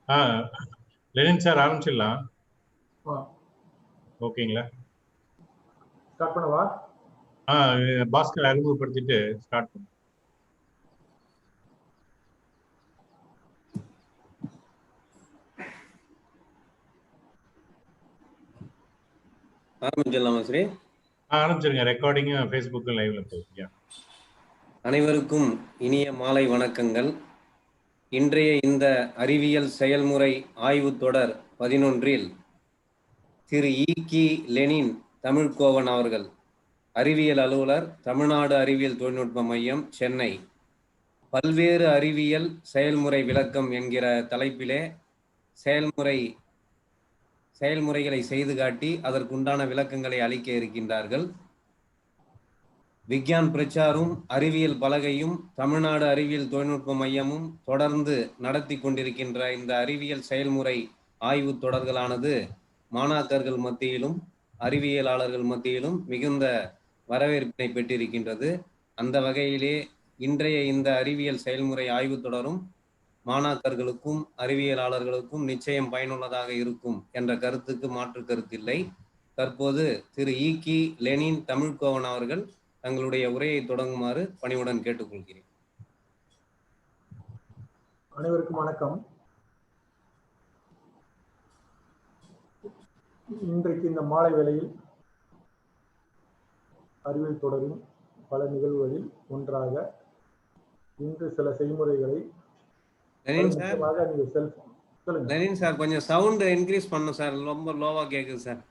ஆ Lenin sir ஆரம்பிச்சிடலாம். ஆ ஓகேங்களா? Start பண்ணவா? பாஸ்கர் அறிமுகப்படுத்திட்டு ஸ்டார்ட் பண்ணுங்க. ஆரம்பிச்சிடலாமா ஸ்ரீ? ஆரம்பிச்சிருங்க. ரெக்கார்டிங்கும் ஃபேஸ்புக்கும் லைவ்ல போகுது. அனைவருக்கும் இனிய மாலை வணக்கங்கள். இன்றைய இந்த அறிவியல் செயல்முறை ஆய்வுத் தொடர் 11இல் திரு இ.கி. லெனின் தமிழ்கோவன் அவர்கள், அறிவியல் அலுவலர், தமிழ்நாடு அறிவியல் தொழில்நுட்ப மையம், சென்னை, பல்வேறு அறிவியல் செயல்முறை விளக்கம் என்கிற தலைப்பிலே செயல்முறைகளை செய்து காட்டி அதற்குண்டான விளக்கங்களை அளிக்க இருக்கின்றார்கள். விக்யான் பிரச்சாரும் அறிவியல் பலகையும் தமிழ்நாடு அறிவியல் தொழில்நுட்ப மையமும் தொடர்ந்து நடத்தி கொண்டிருக்கின்ற இந்த அறிவியல் செயல்முறை ஆய்வு தொடர்களானது மாணாக்கர்கள் மத்தியிலும் அறிவியலாளர்கள் மத்தியிலும் மிகுந்த வரவேற்பினை பெற்றிருக்கின்றது. அந்த வகையிலே இன்றைய இந்த அறிவியல் செயல்முறை ஆய்வு தொடரும் மாணாக்கர்களுக்கும் அறிவியலாளர்களுக்கும் நிச்சயம் பயனுள்ளதாக இருக்கும் என்ற கருத்துக்கு மாற்று கருத்தில்லை. தற்போது திரு இ.கி. லெனின் தமிழ்கோவன் அவர்கள் தங்களுடைய உரையை தொடங்குமாறு பணிவுடன் கேட்டுக்கொள்கிறேன். அனைவருக்கும் வணக்கம். இன்றைக்கு இந்த மாலை வேளையில் அறிவியல் தொடரின் பல நிகழ்வுகளில் ஒன்றாக இன்று சில செய்முறைகளை லெனின் சார் கொஞ்சம் சவுண்ட் இன்க்ரீஸ் பண்ணும் சார், ரொம்ப லோவா கேக்குது சார்.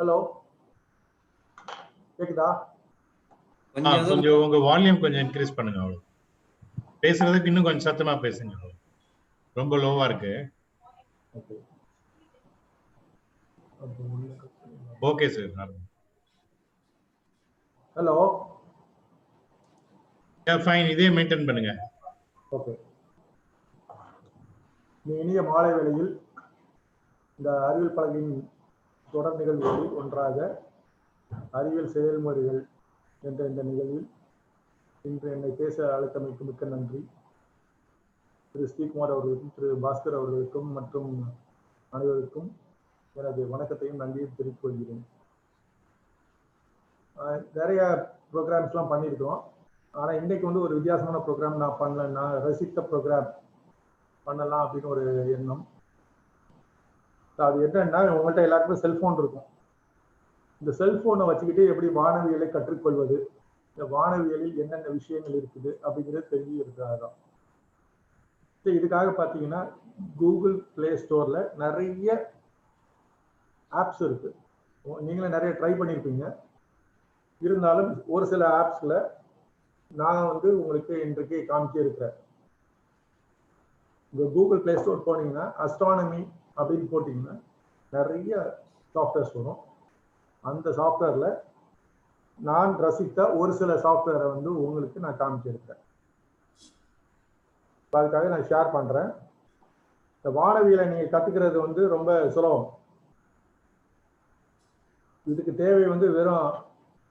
ஹலோ, கேக்குதா? கொஞ்சம் உங்க வால்யூம் கொஞ்சம் இன்க்ரீஸ் பண்ணுங்க. அவ்வளவு பேசுறதுக்கு இன்னும் கொஞ்சம் சத்தமா பேசுங்க. ரொம்ப லோவா இருக்கு. Okay sir. ஹலோ, ஃபைன், இதே மெயின்டைன் பண்ணுங்க. ஓகே. இனிய மாலை வேளையில் இந்த அறிவியல் பலகையின் தொடர் நிகழ்வுகளில் ஒன்றாக அறிவியல் செயல்முறைகள் என்ற இந்த நிகழ்வில் இன்று என்னை பேச அழைத்தமைக்கு மிக்க நன்றி. திரு ஸ்ரீகுமார் அவர்களுக்கும் திரு பாஸ்கர் அவர்களுக்கும் மற்றும் அனைவருக்கும் எனது வணக்கத்தையும் நன்றியும் தெரிவித்துக் கொள்கிறேன். நிறைய ப்ரோக்ராம்ஸ்லாம் பண்ணியிருக்கிறோம். ஆனால் இன்றைக்கு வந்து ஒரு வித்தியாசமான ப்ரோக்ராம் நான் ரசித்த ப்ரோக்ராம் பண்ணலாம் அப்படின்னு ஒரு எண்ணம். அது என்னன்னா, உங்கள்கிட்ட எல்லாருக்குமே செல்ஃபோன் இருக்கும். இந்த செல்ஃபோனை வச்சுக்கிட்டு எப்படி வானவியலை கற்றுக்கொள்வது, இந்த வானவியலில் என்னென்ன விஷயங்கள் இருக்குது அப்படிங்கிறது தெரிஞ்சுக்கிறதுக்காக தான். இதுக்காக பார்த்தீங்கன்னா கூகுள் பிளே ஸ்டோரில் நிறைய ஆப்ஸ் இருக்கு. நீங்களே நிறைய ட்ரை பண்ணியிருப்பீங்க. இருந்தாலும் ஒரு சில ஆப்ஸில் நான் வந்து உங்களுக்கு இன்றைக்கு காமிக்க இருக்கிறேன். இந்த கூகுள் பிளே ஸ்டோர் போனீங்கன்னா அஸ்ட்ரானமி அப்படின்னு போட்டிங்கன்னா நிறைய சாஃப்ட்வேர்ஸ் வரும். அந்த சாஃப்ட்வேரில் நான் ரசித்த ஒரு சில சாஃப்ட்வேரை வந்து உங்களுக்கு நான் காமிச்சிருக்கேன். அதுக்காக நான் ஷேர் பண்ணுறேன். இந்த வானவியலை நீங்கள் கற்றுக்கிறது வந்து ரொம்ப சுலபம். இதுக்கு தேவை வந்து வெறும்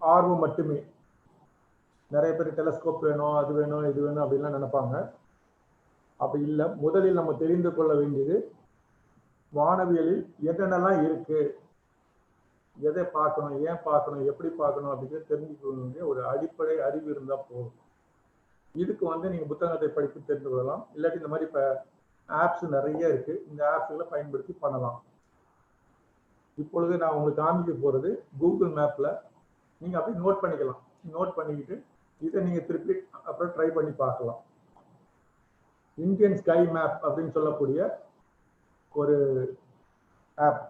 ஆர்வம் மட்டுமே. நிறைய பேர் டெலஸ்கோப் வேணும், அது வேணும், இது வேணும் அப்படின்லாம் நினைப்பாங்க. அப்படி இல்லை. முதலில் நம்ம தெரிந்து கொள்ள வேண்டியது வானவியலில் என்னென்னலாம் இருக்கு, எதை பார்க்கணும், ஏன் பார்க்கணும், எப்படி பார்க்கணும் அப்படிங்கிறது தெரிஞ்சுக்க வேண்டிய ஒரு அடிப்படை அறிவு இருந்தால் போதும். இதுக்கு வந்து நீங்கள் புத்தகத்தை படித்து தெரிந்து கொள்ளலாம். இல்லாட்டி இந்த மாதிரி இப்போ ஆப்ஸ் நிறைய இருக்கு, இந்த ஆப்ஸ்களை பயன்படுத்தி பண்ணலாம். இப்பொழுது நான் உங்களுக்கு காமிக்க போகிறது கூகுள் மேப்பில் நீங்கள் அப்படியே நோட் பண்ணிக்கலாம். நோட் பண்ணிக்கிட்டு இதை நீங்கள் திருப்பி அப்புறம் ட்ரை பண்ணி பார்க்கலாம். இந்தியன் ஸ்கை மேப் அப்படின்னு சொல்லக்கூடிய ஒரு ஆப்.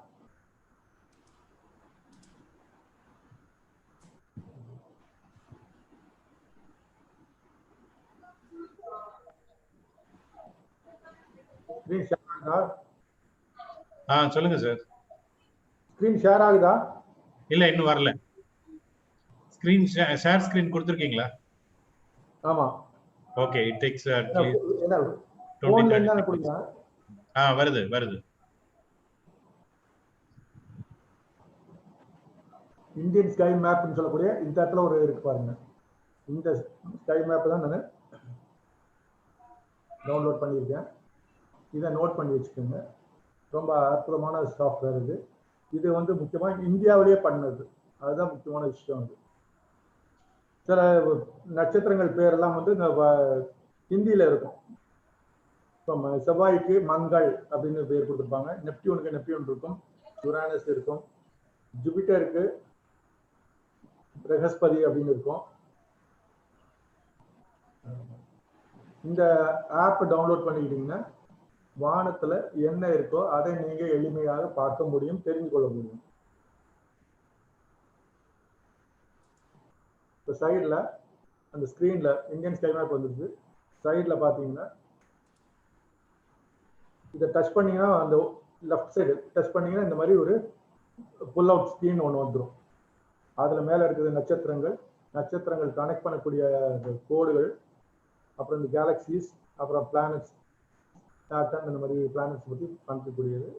ஸ்கிரீன் ஷேர் ஆகுதா? சொல்லுங்க சார். ஸ்கிரீன் ஷேர் ஆகுதா? இல்ல, இன்னும் வரல. ஸ்கிரீன் ஷேர் ஸ்கிரீன் கொடுத்திருக்கீங்களா? ஆமா. ஓகே, இட் டேக்ஸ் என்ன போன்ல என்ன கொடுங்க. வருது. இந்தியன் ஸ்கை மேப்னு சொல்லக்கூடிய இந்த இடத்துல ஒரு இருக்கு பாருங்க. இந்த ஸ்கை மேப் தான் நான் டவுன்லோட் பண்ணியிருக்கேன். இதை நோட் பண்ணி வச்சுக்கோங்க. ரொம்ப அற்புதமான சாஃப்ட்வேர் இது. இது வந்து முக்கியமாக இந்தியாவிலேயே பண்ணது, அதுதான் முக்கியமான விஷயம். அது சில நட்சத்திரங்கள் பேரெல்லாம் வந்து ஹிந்தியில் இருக்கும். இப்போ செவ்வாய்க்கு மங்கள் அப்படின்னு பேர் கொடுத்துருப்பாங்க, நெப்டியூனுக்கு நெப்டியூன் இருக்கும், யுரானஸ் இருக்கும், ஜூபிட்டருக்கு பிரகஸ்பதி அப்படின்னு இருக்கும். இந்த ஆப் டவுன்லோட் பண்ணிக்கிட்டீங்கன்னா வானத்துல என்ன இருக்கோ அதை நீங்க எளிமையாக பார்க்க முடியும், தெரிந்து கொள்ள முடியும். இப்போ சைடில் அந்த ஸ்க்ரீனில் இந்தியன் ஸ்கை மேப் வந்துருக்கு. சைடில் பார்த்தீங்கன்னா இதை டச் பண்ணீங்கன்னா அந்த லெஃப்ட் சைடு டச் பண்ணீங்கன்னா இந்த மாதிரி ஒரு புல் அவுட் ஸ்க்ரீன் ஒன்று வந்துடும். அதில் மேலே இருக்குது நட்சத்திரங்கள் கனெக்ட் பண்ணக்கூடிய கோடுகள், அப்புறம் இந்த கேலக்சிஸ், அப்புறம் பிளானட்ஸ், சாட்டர்ன், இந்த மாதிரி பிளானட்ஸ் பற்றி காமிக்கக்கூடியது.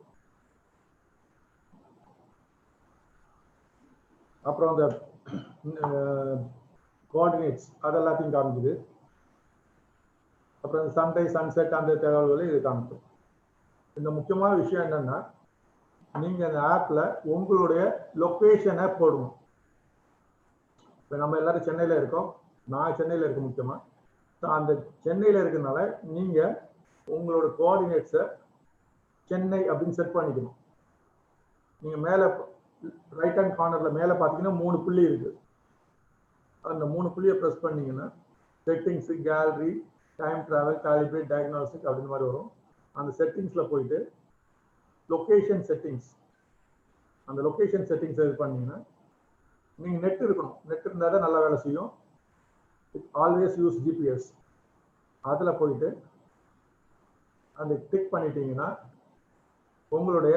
அப்புறம் அந்த கோஆர்டினேட்ஸ் அதெல்லாத்தையும் காமிக்குது. அப்புறம் சன்ரைஸ் சன்செட் அந்த தகவல்களை இது காமிக்கும். இந்த முக்கியமான விஷயம் என்னன்னா, நீங்க அந்த ஆப்ல உங்களுடைய லொக்கேஷனை போடணும். இப்போ நம்ம எல்லாரும் சென்னையில் இருக்கோம், நான் சென்னையில் இருக்கேன் முக்கியமாக. அந்த சென்னையில் இருக்கிறதுனால நீங்க உங்களோட கோஆர்டினேட்ஸை சென்னை அப்படின்னு செட் பண்ணிக்கணும். நீங்க மேலே ரைட் ஹேண்ட் கார்னர்ல மேலே பார்த்தீங்கன்னா 3 புள்ளி இருக்கு. அந்த 3 புள்ளியை ப்ரெஸ் பண்ணீங்கன்னா settings, gallery, time travel, calibrate, diagnostic அப்படின்னு மாதிரி வரும். அந்த செட்டிங்ஸ்ல போயிட்டு லொக்கேஷன் செட்டிங்ஸ், அந்த லொக்கேஷன் செட்டிங்ஸ் இது பண்ணீங்கன்னா நீங்க நெட் இருக்கணும். நெட் இருந்தால் தான் நல்லா வேலை செய்யும். Always use GPS. அதில் போயிட்டு அந்த கிளிக் பண்ணிட்டீங்கன்னா உங்களுடைய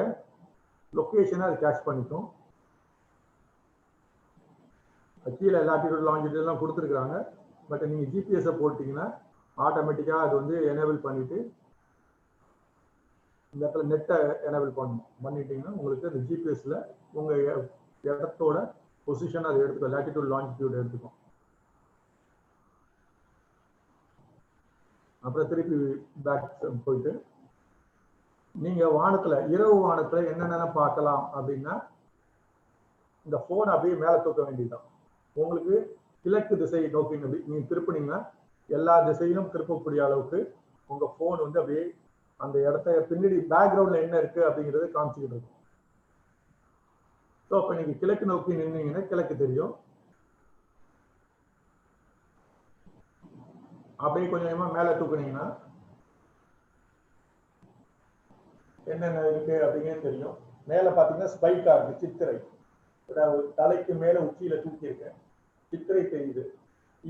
லொக்கேஷனை அது கேட்ச் பண்ணிக்கும். கீழே லாட்டிடியூட் லாங்கிடியூட் எல்லாம் கொடுத்துருக்குறாங்க. பட் நீங்கள் ஜிபிஎஸ்ஸை போட்டிங்கன்னா ஆட்டோமேட்டிக்காக அது வந்து எனேபிள் பண்ணிட்டு இந்த இடத்துல நெட்டை எனேபிள் பண்ணிட்டீங்கன்னா உங்களுக்கு அந்த ஜிபிஎஸ்ல உங்கள் இடத்தோட பொசிஷன் அதை எடுத்துக்கும், லாட்டிடியூட் லாங்கிடியூட் எடுத்துக்கும். அப்புறம் திருப்பி பேக் போயிட்டு நீங்க வானத்துல இரவு வானத்துல என்னென்ன பார்க்கலாம் அப்படின்னா இந்த போன் அப்படியே மேல தூக்க வேண்டியதுதான். உங்களுக்கு கிழக்கு திசையை நோக்கி நீங்க திருப்பினீங்கன்னா எல்லா திசையிலும் திருப்பக்கூடிய அளவுக்கு உங்க போன் வந்து அப்படியே அந்த இடத்த பின்னாடி பேக்ரவுண்ட்ல என்ன இருக்கு அப்படிங்கறத காமிச்சுக்கிட்டு இருக்கும். ஸோ அப்ப நீங்க கிழக்கு நோக்கி நின்னீங்கன்னா கிழக்கு தெரியும். அப்படியே கொஞ்சமா மேல தூக்குனீங்கன்னா என்னென்ன இருக்கு அப்படிங்கிறது தெரியும். மேல பாத்தீங்கன்னா ஸ்பைக்கா இருக்கு, சித்திரை, தலைக்கு மேல உச்சியில தூக்கி இருக்கேன், சித்திரை தெரியுது.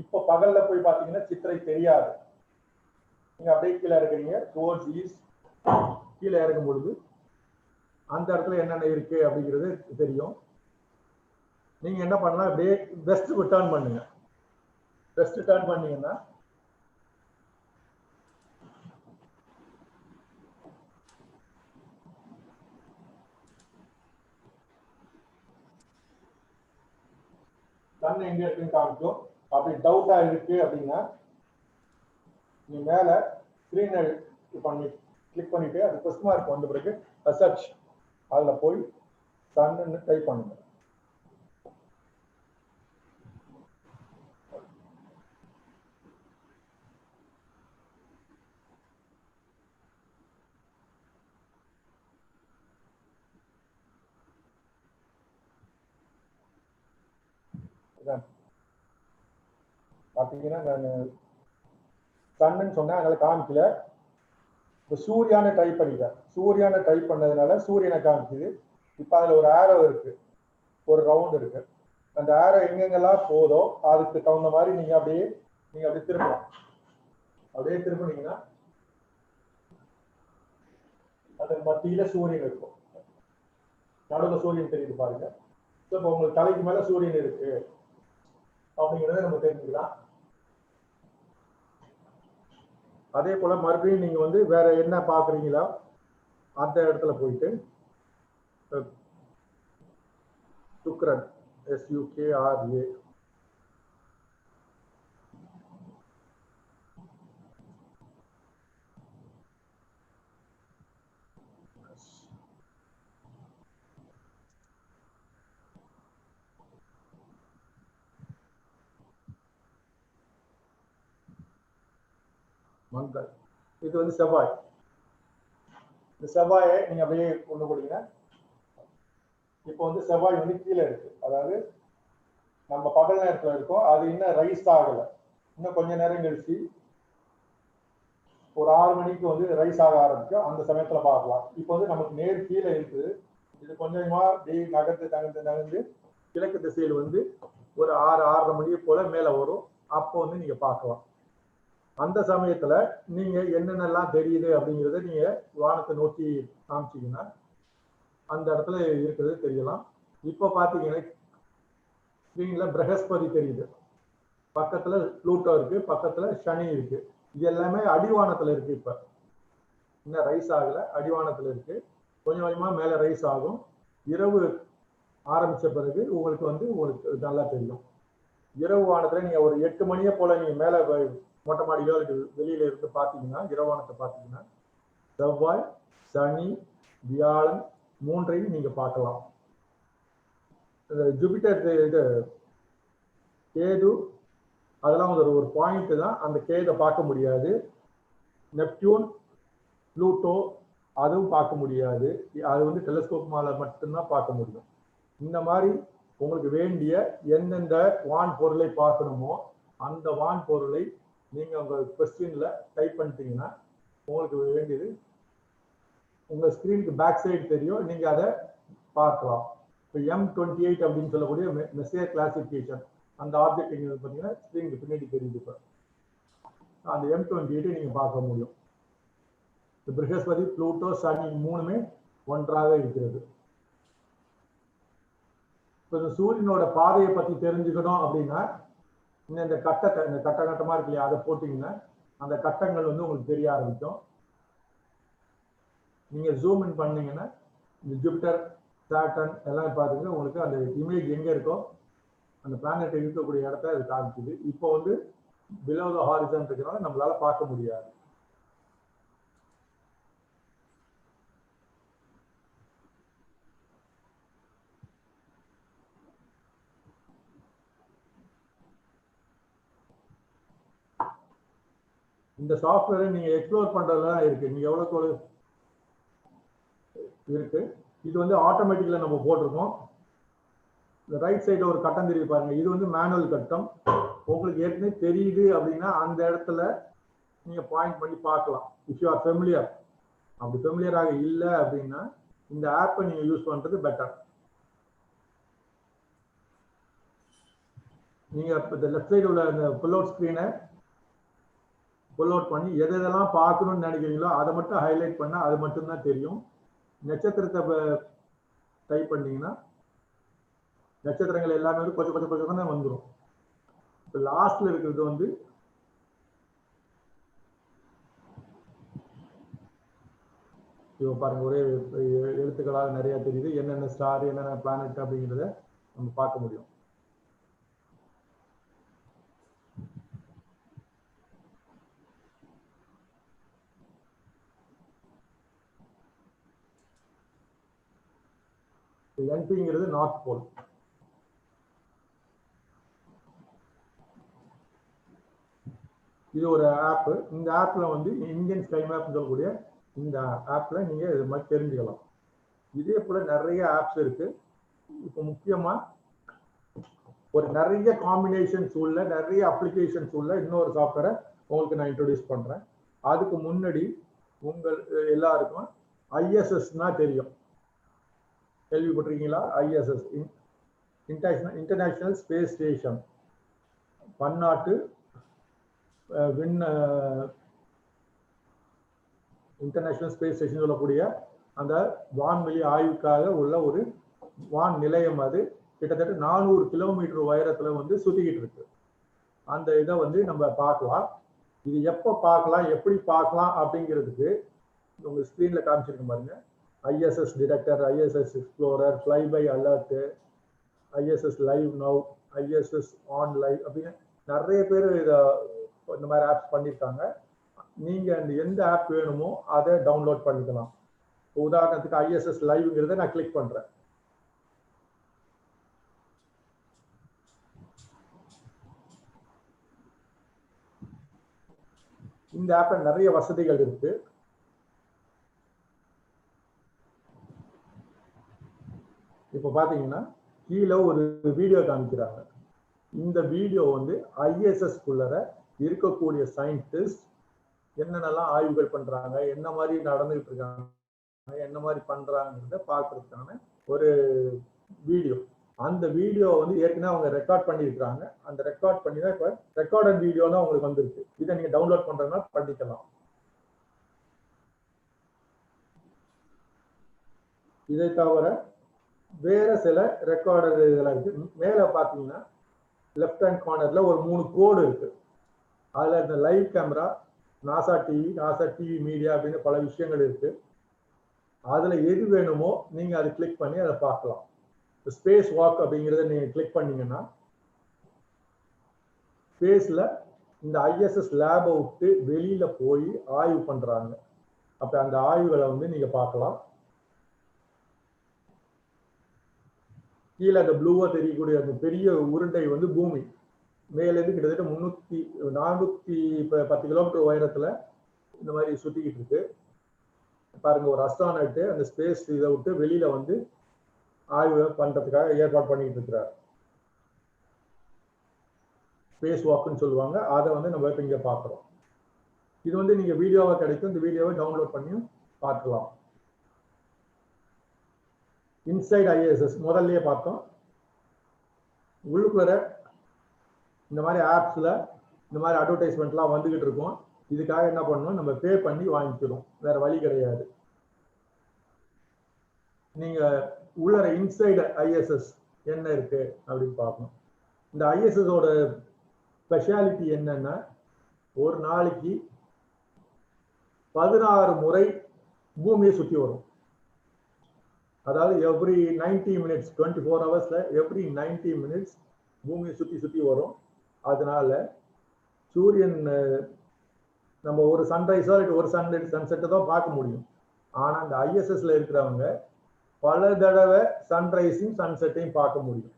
இப்ப பகல்ல போய் பாத்தீங்கன்னா சித்திரை தெரியாது. நீங்க அப்படியே கீழே இருக்கிறீங்க, டுவர்ட்ஸ் ஈஸ்ட் கீழே இறங்கும் பொழுது அந்த இடத்துல என்னென்ன இருக்கு அப்படிங்கிறது தெரியும். நீங்க என்ன பண்ணலாம், அப்படியே வெஸ்ட் டர்ன் பண்ணுங்க. வெஸ்ட் டர்ன் பண்ணீங்கன்னா சன் எங்க இருக்குன்னு காமிக்கும். அப்படி டவுட்டா இருக்கு அப்படின்னா நீ மேல ஸ்கிரீனை பண்ணி கிளிக் பண்ணிட்டு அது கொஸ்டின் மார்க் வந்த பிறகு சர்ச் அதுல போய் சன்னு டைப் பண்ணுங்க. பாத்தீங்கன்னா நான் சன்னு சொன்னேன், அதனால காமிக்கல. இப்போ சூர்யானை டைப் பண்ணிட்டேன். சூர்யானை டைப் பண்ணதுனால சூரியனை காமிக்குது. இப்போ அதுல ஒரு ஆரோ இருக்கு, ஒரு ரவுண்ட் இருக்கு. அந்த ஆரோ எங்கெங்கெல்லாம் போதோ அதுக்கு தகுந்த மாதிரி நீங்க அப்படியே திரும்பலாம். அப்படியே திரும்பினீங்கன்னா அதன் மத்தியில சூரியன் இருக்கும். நடுவில் சூரியன் தெரியுது பாருங்க. இப்போ உங்களுக்கு தலைக்கு மேல சூரியன் இருக்கு அப்படிங்கிறத நம்ம தெரிஞ்சுக்கலாம். அதே போல மறுபடியும் நீங்க வந்து வேற என்ன பாக்குறீங்களா அந்த இடத்துல போயிட்டு சுக்கிரன் SUKRA. மங்கள். இது வந்து செவ்வாய். இந்த செவ்வாயை நீங்க அப்படியே கொண்டு போடுங்க. இப்போ வந்து செவ்வாய் வந்து கீழே இருக்கு, அதாவது நம்ம பகல் நேரத்துல இருக்கோம், அது இன்னும் ரைஸ் ஆகல. இன்னும் கொஞ்ச நேரம் கழிச்சு ஒரு 6 மணிக்கு வந்து ரைஸ் ஆக ஆரம்பிக்கும். அந்த சமயத்துல பார்க்கலாம். இப்போ வந்து நமக்கு நேர் கீழே இருக்குது. இது கொஞ்சமா நகர்ந்து கிழக்கு திசையில் வந்து ஒரு 6-6:30 மணியை போல மேல வரும். அப்போ வந்து நீங்க பார்க்கலாம். அந்த சமயத்துல நீங்க என்னென்னலாம் தெரியுது அப்படிங்கிறத நீங்க வானத்தை நோக்கி காமிச்சீங்கன்னா அந்த இடத்துல இருக்கிறது தெரியலாம். இப்போ பாத்தீங்கன்னா ஸ்கிரீன்ல பிரகஸ்பதி தெரியுது, பக்கத்துல ப்ளூட்டோ இருக்கு, பக்கத்துல சனி இருக்கு. இது எல்லாமே அடிவானத்துல இருக்கு. இப்ப இன்னும் ரைஸ் ஆகல, அடிவானத்துல இருக்கு. கொஞ்சம் கொஞ்சமா மேல ரைஸ் ஆகும். இரவு ஆரம்பிச்ச பிறகு உங்களுக்கு நல்லா தெரியும். இரவு வானத்துல நீங்க ஒரு 8 மணியை போல நீங்க மேல மொட்டை மாடியோ வெளியில இருந்து பாத்தீங்கன்னா, இரவானத்தை பாத்தீங்கன்னா செவ்வாய், சனி, வியாழன் மூன்றையும் நீங்க பார்க்கலாம். ஜூபிட்டர், இது கேது, அதெல்லாம் ஒரு பாயிண்ட் தான். அந்த கேதை பார்க்க முடியாது. நெப்டியூன், ப்ளூட்டோ அதுவும் பார்க்க முடியாது. அது வந்து டெலிஸ்கோப் மேல மட்டும்தான் பார்க்க முடியும். இந்த மாதிரி உங்களுக்கு வேண்டிய எந்தெந்த வான் பொருளை பார்க்கணுமோ அந்த வான் பொருளை நீங்க உங்க கொஸ்டின்ல டைப் பண்ணிட்டீங்கன்னா உங்களுக்கு வேண்டியது உங்க ஸ்கிரீனுக்கு பேக் சைடு தெரியும், நீங்க அதை பார்க்கலாம். இப்போ M28 அப்படின்னு சொல்லக்கூடிய மெஸ்ஸியர் கிளாசிபிகேஷன், அந்த ஆப்ஜெக்ட் நீங்க பார்த்தீங்கன்னா ஸ்கிரீனுக்கு பின்னாடி தெரியுது. இப்போ அந்த M28 நீங்க பார்க்க முடியும். பிரகஸ்பதி, ப்ளூட்டோ, சனி மூணுமே ஒன்றாக இருக்கிறது. இப்போ இந்த சூரியனோட பாதையை பத்தி தெரிஞ்சுக்கணும் அப்படின்னா இந்த கட்டமா இருக்கு இல்லையா, அதை போட்டீங்கன்னா அந்த கட்டங்கள் வந்து உங்களுக்கு தெரிய ஆரம்பிக்கும். நீங்க ஜூம் இன் பண்ணீங்கன்னா இந்த ஜூபிட்டர், சாட்டர்ன் எல்லாம் பாத்தீங்கன்னா உங்களுக்கு அந்த இமேஜ் எங்க இருக்கோ அந்த பிளானட் இருக்கக்கூடிய இடத்த அது காமிக்குது. இப்போ வந்து பிலோ த ஹாரிசன் இருக்கிறனால நம்மளால பார்க்க முடியாது. இந்த சாஃப்ட்வேரை நீங்க எக்ஸ்ப்ளோர் பண்றதுலாம் இருக்கு. நீங்க எவ்வளவு இருக்கு. இது வந்து ஆட்டோமேட்டிக்கலா நம்ம போட்டிருக்கோம். ரைட் சைடுல ஒரு கட்டம் தெரியுது பாருங்க, இது வந்து மேனுவல் கட்டம். உங்களுக்கு ஏற்கனவே தெரியுது அப்படின்னா அந்த இடத்துல நீங்க பாயிண்ட் பண்ணி பார்க்கலாம். If you are familiar. அப்படி ஃபெமிலியராக இல்லை அப்படின்னா இந்த ஆப்பை நீங்க யூஸ் பண்றது பெட்டர். நீங்க இந்த லெஃப்ட் சைடு உள்ள அந்த புல் அவுட் ஸ்கிரீனை புல் அவுட் பண்ணி எதெல்லாம் பார்க்கணும்னு நினைக்கிறீங்களோ அதை மட்டும் ஹைலைட் பண்ணா அது மட்டும்தான் தெரியும். நட்சத்திரத்தை டைப் பண்ணீங்கன்னா நட்சத்திரங்கள் எல்லாமே வந்து கொஞ்சம் கொஞ்சம் கொஞ்சம் தான் வந்துடும். இப்போ லாஸ்ட்ல இருக்கிறது வந்து இப்போ பாருங்க, ஒரே எழுத்துக்களாக நிறைய தெரியுது. என்னென்ன ஸ்டார், என்னென்ன பிளானட் அப்படிங்கிறத நம்ம பார்க்க முடியும். NPங்கிறது நார்த் போல். இது ஒரு ஆப். இந்த ஆப்ல வந்து இந்தியன் ஸ்கை மேப் சொல்லக்கூடிய இந்த ஆப்ல நீங்க இது மாதிரி தெரிஞ்சுக்கலாம். இதே போல நிறைய ஆப்ஸ் இருக்கு. இப்போ முக்கியமா ஒரு நிறைய காம்பினேஷன்ஸ் உள்ள நிறைய அப்ளிகேஷன்ஸ் உள்ள இன்னொரு சாஃப்ட்வேரை உங்களுக்கு நான் இன்ட்ரோடியூஸ் பண்றேன். அதுக்கு முன்னாடி உங்கள் எல்லாருக்கும் ISSனா தெரியும், கேள்விப்பட்டிருக்கீங்களா? ISS இன்டர்நேஷனல் ஸ்பேஸ் ஸ்டேஷன், பன்னாட்டு இன்டர்நேஷனல் ஸ்பேஸ் ஸ்டேஷன் சொல்லக்கூடிய அந்த வான்வெளி ஆய்வுக்காக உள்ள ஒரு வான் நிலையம். அது கிட்டத்தட்ட 400 கிலோமீட்டர் உயரத்துல வந்து சுத்திக்கிட்டு இருக்கு. அந்த இதை வந்து நம்ம பார்க்கலாம். இது எப்ப பார்க்கலாம், எப்படி பார்க்கலாம் அப்படிங்கிறதுக்கு உங்க ஸ்கிரீன்ல காமிச்சிருக்க பாருங்க. ISS detector, ISS explorer, flyby alert, ISS live now, ISS on live அப்படின்னு நிறைய பேர் இதை இந்த மாதிரி ஆப்ஸ் பண்ணியிருக்காங்க. நீங்கள் எந்த ஆப் வேணுமோ அதை டவுன்லோட் பண்ணிக்கலாம். உதாரணத்துக்கு ஐஎஸ்எஸ் லைவ்ங்கிறத நான் கிளிக் பண்ணுறேன். இந்த ஆப்ல நிறைய வசதிகள் இருக்கு. இப்போ பார்த்தீங்கன்னா கீழே ஒரு வீடியோ காமிக்கிறாங்க. இந்த வீடியோ வந்து ஐஎஸ்எஸ் குள்ளர இருக்கக்கூடிய சயின்டிஸ்ட் என்னென்னலாம் ஆய்வுகள் பண்றாங்க, என்ன மாதிரி நடந்துகிட்டு இருக்காங்க, என்ன மாதிரி பண்றாங்கிறத பார்க்கறதுக்கான ஒரு வீடியோ. அந்த வீடியோ வந்து ஏற்கனவே அவங்க ரெக்கார்ட் பண்ணியிருக்காங்க. அந்த ரெக்கார்ட் பண்ணி தான் இப்போ ரெக்கார்டட் வீடியோ தான் உங்களுக்கு வந்திருக்கு. இதை நீங்க டவுன்லோட் பண்றதுனா பண்ணிக்கலாம். இதை தவிர வேற சில ரெக்கார்டர் இதெல்லாம் இருக்கு. மேல பாத்தீங்கன்னா லெஃப்ட் ஹேண்ட் கார்னர்ல ஒரு 3 கோடு இருக்கு. அதுல இந்த live camera, NASA TV media அப்படின்னு பல விஷயங்கள் இருக்கு. அதுல எது வேணுமோ நீங்க அதை கிளிக் பண்ணி அதை பார்க்கலாம். ஸ்பேஸ் வாக் அப்படிங்கிறத நீங்க கிளிக் பண்ணீங்கன்னா ஸ்பேஸ்ல இந்த ஐஎஸ்எஸ் லேபை விட்டு வெளியில போய் ஆய்வு பண்றாங்க. அப்ப அந்த ஆய்வுகளை வந்து நீங்க பார்க்கலாம். கீழே அந்த ப்ளூவா தெரியக்கூடிய அந்த பெரிய உருண்டை வந்து பூமி மேலேருந்து கிட்டத்தட்ட 410 கிலோமீட்டர் உயரத்துல இந்த மாதிரி சுத்திக்கிட்டு இருக்கு. பாருங்க, ஒரு அஸ்ட்ரானட் அந்த ஸ்பேஸ் இதை விட்டு வெளியில வந்து ஆய்வு பண்றதுக்காக ஏற்பாடு பண்ணிட்டு இருக்கிறார். ஸ்பேஸ் வாக்குன்னு சொல்லுவாங்க. அதை வந்து நம்ம இப்ப இங்க பாக்குறோம். இது வந்து நீங்க வீடியோவா கிடைக்கும். இந்த வீடியோவை டவுன்லோட் பண்ணி பார்க்கலாம். இன்சைட் ஐஎஸ்எஸ் முதல்லயே பார்த்தோம். உள்ளுக்குள்ள இந்த மாதிரி ஆப்ஸ்ல இந்த மாதிரி அட்வர்டைஸ்மெண்ட்லாம் வந்துகிட்டு இருக்கும். இதுக்காக என்ன பண்ணணும், நம்ம பே பண்ணி வாங்கிக்கிறோம். வேற வழி கிடையாது. நீங்க உள்ள இன்சைடு ஐஎஸ்எஸ் என்ன இருக்கு அப்படின்னு பார்க்கணும். இந்த ஐஎஸ்எஸோட ஸ்பெஷாலிட்டி என்னன்னா, ஒரு நாளைக்கு 16 முறை பூமியை சுற்றி வரும். அதாவது எவ்ரி 90 மினிட்ஸ் 24 ஹவர்ஸ்ல எவ்ரி 90 மினிட்ஸ் பூமியை சுற்றி வரும். அதனால சூரியன் நம்ம ஒரு சன்ரைஸோ ஒரு சன்செட்டை தான் பார்க்க முடியும். ஆனா இந்த ஐஎஸ்எஸ்ல இருக்கிறவங்க பல தடவை சன்ரைஸையும் சன்செட்டையும் பார்க்க முடியும்.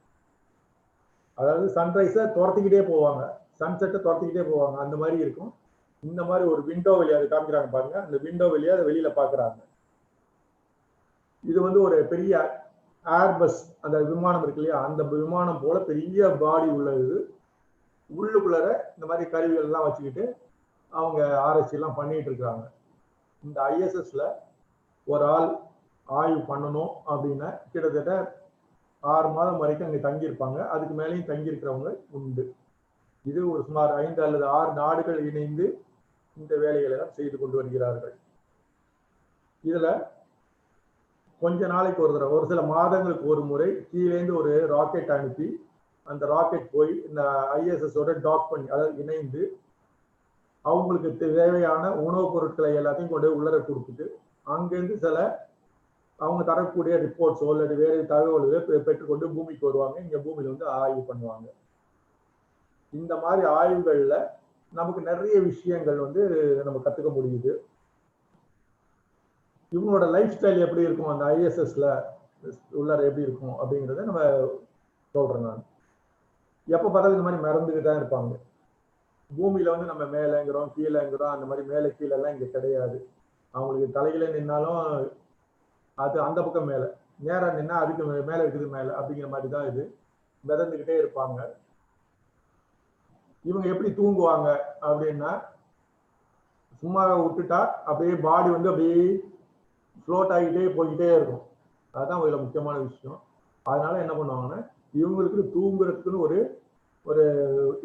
அதாவது சன்ரைஸை துரத்திக்கிட்டே போவாங்க, சன்செட்டை துரத்திக்கிட்டே போவாங்க. அந்த மாதிரி இருக்கும். இந்த மாதிரி ஒரு விண்டோ வழியா அதை காமிக்கிறாங்க பாருங்க. அந்த விண்டோ வழியா அதை வெளியில பாக்குறாங்க. இது வந்து ஒரு பெரிய ஏர்பஸ் அந்த விமானம் இருக்கு இல்லையா, அந்த விமானம் போல பெரிய பாடி உள்ளது. உள்ளுக்குள்ளர இந்த மாதிரி கருவிகள் எல்லாம் வச்சுக்கிட்டு அவங்க ஆராய்ச்சி எல்லாம் பண்ணிட்டு இருக்காங்க. இந்த ஐஎஸ்எஸ்ல ஒரு ஆள் ஆய்வு பண்ணணும் அப்படின்னா கிட்டத்தட்ட 6 மாதம் வரைக்கும் அங்கே தங்கியிருப்பாங்க. அதுக்கு மேலேயும் தங்கியிருக்கிறவங்க உண்டு. இது ஒரு சுமார் 5 அல்லது 6 நாடுகள் இணைந்து இந்த வேலைகளை எல்லாம் செய்து கொண்டு வருகிறார்கள். இதுல கொஞ்ச நாளைக்கு ஒரு தடவை, ஒரு சில மாதங்களுக்கு ஒரு முறை கீழேந்து ஒரு ராக்கெட் அனுப்பி அந்த ராக்கெட் போய் இந்த ஐஎஸ்எஸோட டாக் பண்ணி, அதாவது இணைந்து அவங்களுக்கு தேவையான உணவுப் பொருட்களை எல்லாத்தையும் கொண்டு உள்ளர கொடுத்துட்டு அங்கிருந்து சில அவங்க தரக்கூடிய ரிப்போர்ட்ஸோ அல்லது வேறு தகவல்களை பெற்றுக்கொண்டு பூமிக்கு வருவாங்க. இங்க பூமியில வந்து ஆய்வு பண்ணுவாங்க. இந்த மாதிரி ஆய்வுகள்ல நமக்கு நிறைய விஷயங்கள் வந்து நம்ம கத்துக்க முடியுது. இவங்களோட லைஃப் ஸ்டைல் எப்படி இருக்கும், அந்த ஐஎஸ்எஸ்ல உள்ளார எப்படி இருக்கும் அப்படிங்கிறத நம்ம சொல்றேன். நான் எப்ப பார்த்தாலும் இந்த மாதிரி மறந்துகிட்டு தான் இருப்பாங்க. பூமியில வந்து நம்ம மேலேங்கிறோம் கீழேங்கிறோம், அந்த மாதிரி மேலே கீழே எல்லாம் இங்க கிடையாது. அவங்களுக்கு தலையில நின்னாலும் அது அந்த பக்கம் மேல, நேரா நின்னா அதுக்கு மேல இருக்குது மேல, அப்படிங்கிற மாதிரி தான் இது மிதந்துகிட்டே இருப்பாங்க. இவங்க எப்படி தூங்குவாங்க அப்படின்னா, சும்மா விட்டுட்டா அப்படியே பாடி வந்து அப்படியே ஃப்ளோட் ஆகிட்டே போய்கிட்டே இருக்கும். அதுதான் இதுல முக்கியமான விஷயம். அதனால என்ன பண்ணுவாங்கன்னா, இவங்களுக்கு தூங்குறதுக்குன்னு ஒரு ஒரு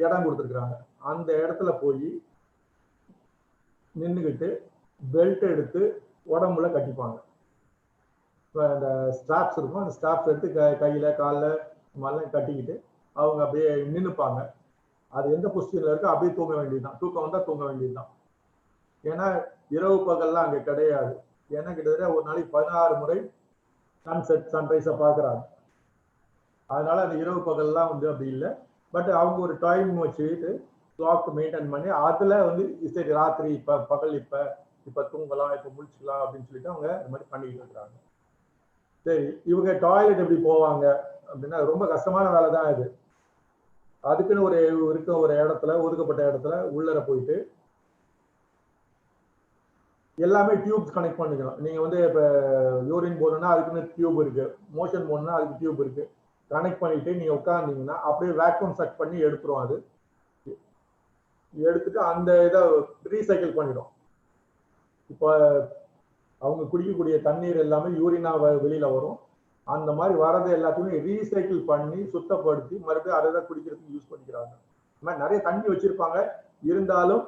இடம் கொடுத்துருக்குறாங்க. அந்த இடத்துல போய் நின்றுக்கிட்டு பெல்ட் எடுத்து உடம்புல கட்டிப்பாங்க. அந்த ஸ்ட்ராப்ஸ் இருக்கும், அந்த ஸ்ட்ராப்ஸ் எடுத்து கையில காலில் மாதிரிலாம் கட்டிக்கிட்டு அவங்க அப்படியே நின்றுப்பாங்க. அது எந்த பொசிஷன்ல இருக்கோ அப்படியே தூங்க வேண்டியதுதான். தூக்கம் வந்தா தூங்க வேண்டியதுதான். ஏன்னா இரவு பகல்லாம் அங்க கிடையாது. ஏன்னா கிட்டத்தட்ட ஒரு நாளைக்கு 16 முறை சன்செட் சன்ரைஸை பார்க்குறாங்க. அதனால அந்த இரவு பகல்லாம் வந்து அப்படி இல்லை. பட் அவங்க ஒரு டைம் வச்சுட்டு கிளாக் மெயின்டைன் பண்ணி அதுல வந்து சரி ராத்திரி இப்ப பகல் இப்ப தூங்கலாம், இப்ப முழிச்சுக்கலாம் அப்படின்னு சொல்லிட்டு அவங்க இந்த மாதிரி பண்ணிட்டு இருக்கிறாங்க. சரி, இவங்க டாய்லெட் எப்படி போவாங்க அப்படின்னா ரொம்ப கஷ்டமான வேலை தான் இது. அதுக்குன்னு ஒரு இடத்துல ஒதுக்கப்பட்ட இடத்துல உள்ளர போயிட்டு எல்லாமே டியூப்ஸ் கனெக்ட் பண்ணிக்கணும். நீங்க வந்து இப்ப யூரின் போகணும்னா அதுக்குன்னு டியூப் இருக்கு, மோஷன் போகணும்னா அதுக்கு டியூப் இருக்கு. கனெக்ட் பண்ணிட்டு நீங்க உட்கார்ந்தீங்கன்னா அப்படியே வேக்யூம் சக் பண்ணி எடுத்துரும். அது எடுத்துட்டு அந்த இதை ரீசைக்கிள் பண்ணிடும். இப்போ அவங்க குடிக்கக்கூடிய தண்ணீர் எல்லாமே யூரினா வெளியில வரும். அந்த மாதிரி வரது எல்லாத்தையுமே ரீசைக்கிள் பண்ணி சுத்தப்படுத்தி மறுபடியும் அதை தான் குடிக்கிறதுக்கு யூஸ் பண்ணிக்கிறாங்க. இந்த மாதிரி நிறைய தண்ணி வச்சிருப்பாங்க. இருந்தாலும்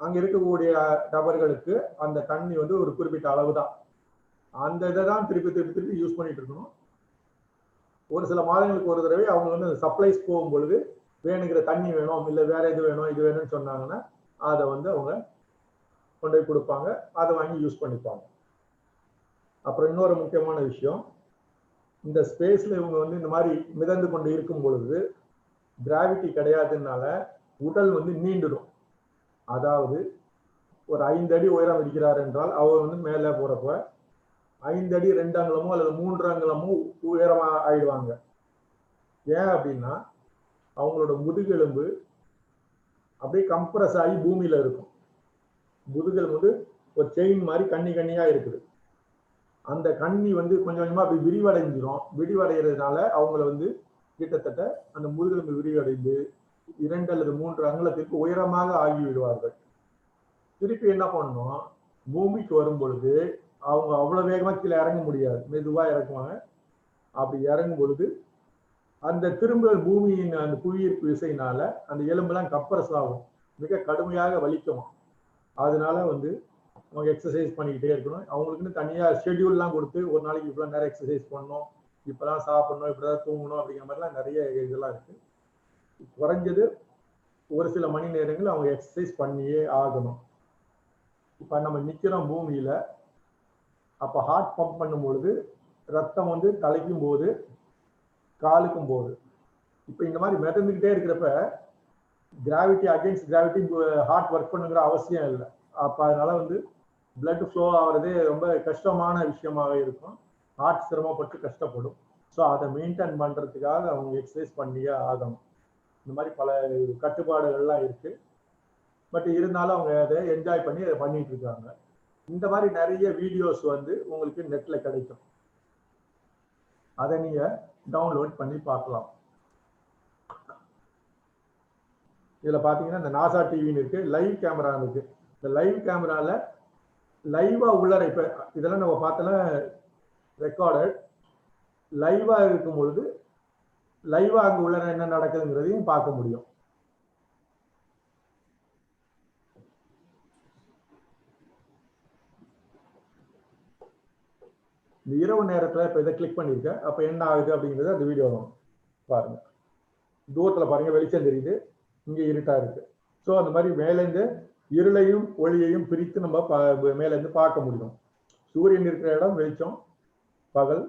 அங்க இருக்கக்கூடிய நபர்களுக்கு அந்த தண்ணி வந்து ஒரு குறிப்பிட்ட அளவு தான். அந்த இதை தான் திருப்பி யூஸ் பண்ணிட்டு இருக்கணும். ஒரு சில மாதங்களுக்கு ஒரு தடவை அவங்க வந்து சப்ளைஸ் போகும் பொழுது வேணுங்கிற தண்ணி வேணும், இல்லை வேற இது வேணும் இது வேணும்னு சொன்னாங்கன்னா அதை வந்து அவங்க கொண்டு போய் கொடுப்பாங்க, அதை வாங்கி யூஸ் பண்ணிப்பாங்க. அப்புறம் இன்னொரு முக்கியமான விஷயம், இந்த ஸ்பேஸ்ல இவங்க வந்து இந்த மாதிரி மிதந்து கொண்டு இருக்கும் பொழுது கிராவிட்டி கிடையாதுனால உடல் வந்து நீண்டுடும். அதாவது ஒரு 5 அடி உயரம் இருக்கிறார் என்றால் அவர் வந்து மேலே போறப்ப 5 அடி 2 அங்குலமோ அல்லது 3 அங்குலமோ உயரமா ஆயிடுவாங்க. ஏன் அப்படின்னா அவங்களோட முதுகெலும்பு அப்படியே கம்ப்ரஸ் ஆகி பூமியில இருக்கும். முதுகெலும்பு வந்து ஒரு செயின் மாதிரி கண்ணியா இருக்குது. அந்த கண்ணி வந்து கொஞ்சம் கொஞ்சமா அப்படி விரிவடைஞ்சிரும். விரிவடைகிறதுனால அவங்கள வந்து கிட்டத்தட்ட அந்த முதுகெலும்பு விரிவடைந்து 2 அல்லது 3 அங்குலத்திற்கு உயரமாக ஆகி விடுவார்கள். திருப்பி என்ன பண்ணணும், பூமிக்கு வரும் பொழுது அவங்க அவ்வளவு வேகமா கீழே இறங்க முடியாது, மெதுவா இறங்குவாங்க. அப்படி இறங்கும் பொழுது அந்த திரும்ப பூமியின் அந்த புவியீர்ப்பு விசையினால அந்த எலும்பெல்லாம் கம்ப்ரஸ் ஆகும், மிக கடுமையாக வலிக்கும். அதனால வந்து அவங்க எக்ஸசைஸ் பண்ணிக்கிட்டே இருக்கணும். அவங்களுக்குன்னு தனியா ஷெட்யூல்லாம் கொடுத்து ஒரு நாளைக்கு இவ்வளவு நேரம் எக்ஸசைஸ் பண்ணணும், இப்பதான் சாப்பிடணும், இப்படிதான் தூங்கணும் அப்படிங்கிற மாதிரிலாம் நிறைய இதெல்லாம் இருக்கு. குறைஞ்சது ஒரு சில மணி நேரங்கள் அவங்க எக்ஸசைஸ் பண்ணியே ஆகணும். இப்ப நம்ம நிக்கிறோம் பூமியில, அப்ப ஹார்ட் பம்ப் பண்ணும் பொழுது ரத்தம் வந்து தலைக்கும் போது காலுக்கும் போகுது. இப்ப இந்த மாதிரி மிதந்துகிட்டே இருக்கிறப்ப gravity against gravity heart work பண்ணுங்கிற அவசியம் இல்லை. அப்ப அதனால வந்து பிளட் ஃப்ளோ ஆகுறதே ரொம்ப கஷ்டமான விஷயமாக இருக்கும். ஹார்ட் சிரமப்பட்டு கஷ்டப்படும். ஸோ அதை மெயின்டைன் பண்றதுக்காக அவங்க எக்ஸசைஸ் பண்ணியே ஆகணும். இந்த மாதிரி பல கட்டுப்பாடுகள்லாம் இருக்கு. பட் இருந்தாலும் அவங்க அதை என்ஜாய் பண்ணி அதை பண்ணிட்டு இருக்காங்க. இந்த மாதிரி நிறைய வீடியோஸ் வந்து உங்களுக்கு நெட்ல கிடைக்கும், அதை நீங்க டவுன்லோட் பண்ணி பார்க்கலாம். இதுல பாத்தீங்கன்னா இந்த நாசா டிவின்னு இருக்கு, லைவ் கேமரா இருக்கு. இந்த லைவ் கேமரால லைவா உள்ளர இப்ப இதெல்லாம் நம்ம பார்த்தோம்னா ரெக்கார்டட் லைவா இருக்கும் பொழுது லைவா அங்க உள்ளர என்ன நடக்குதுங்கிறதையும் பார்க்க முடியும். இந்த இரவு நேரத்துல இப்ப இதை கிளிக் பண்ணிருக்கேன், அப்ப என்ன ஆகுது அப்படிங்கறத அந்த வீடியோ பாருங்க. தூரத்துல பாருங்க வெளிச்சம் தெரியுது, இங்க இருட்டா இருக்கு. ஸோ அந்த மாதிரி மேலேருந்து இருளையும் ஒளியையும் பிரித்து நம்ம மேலேருந்து பார்க்க முடியும். சூரியன் இருக்கிற இடம் வெளிச்சம் பகல்,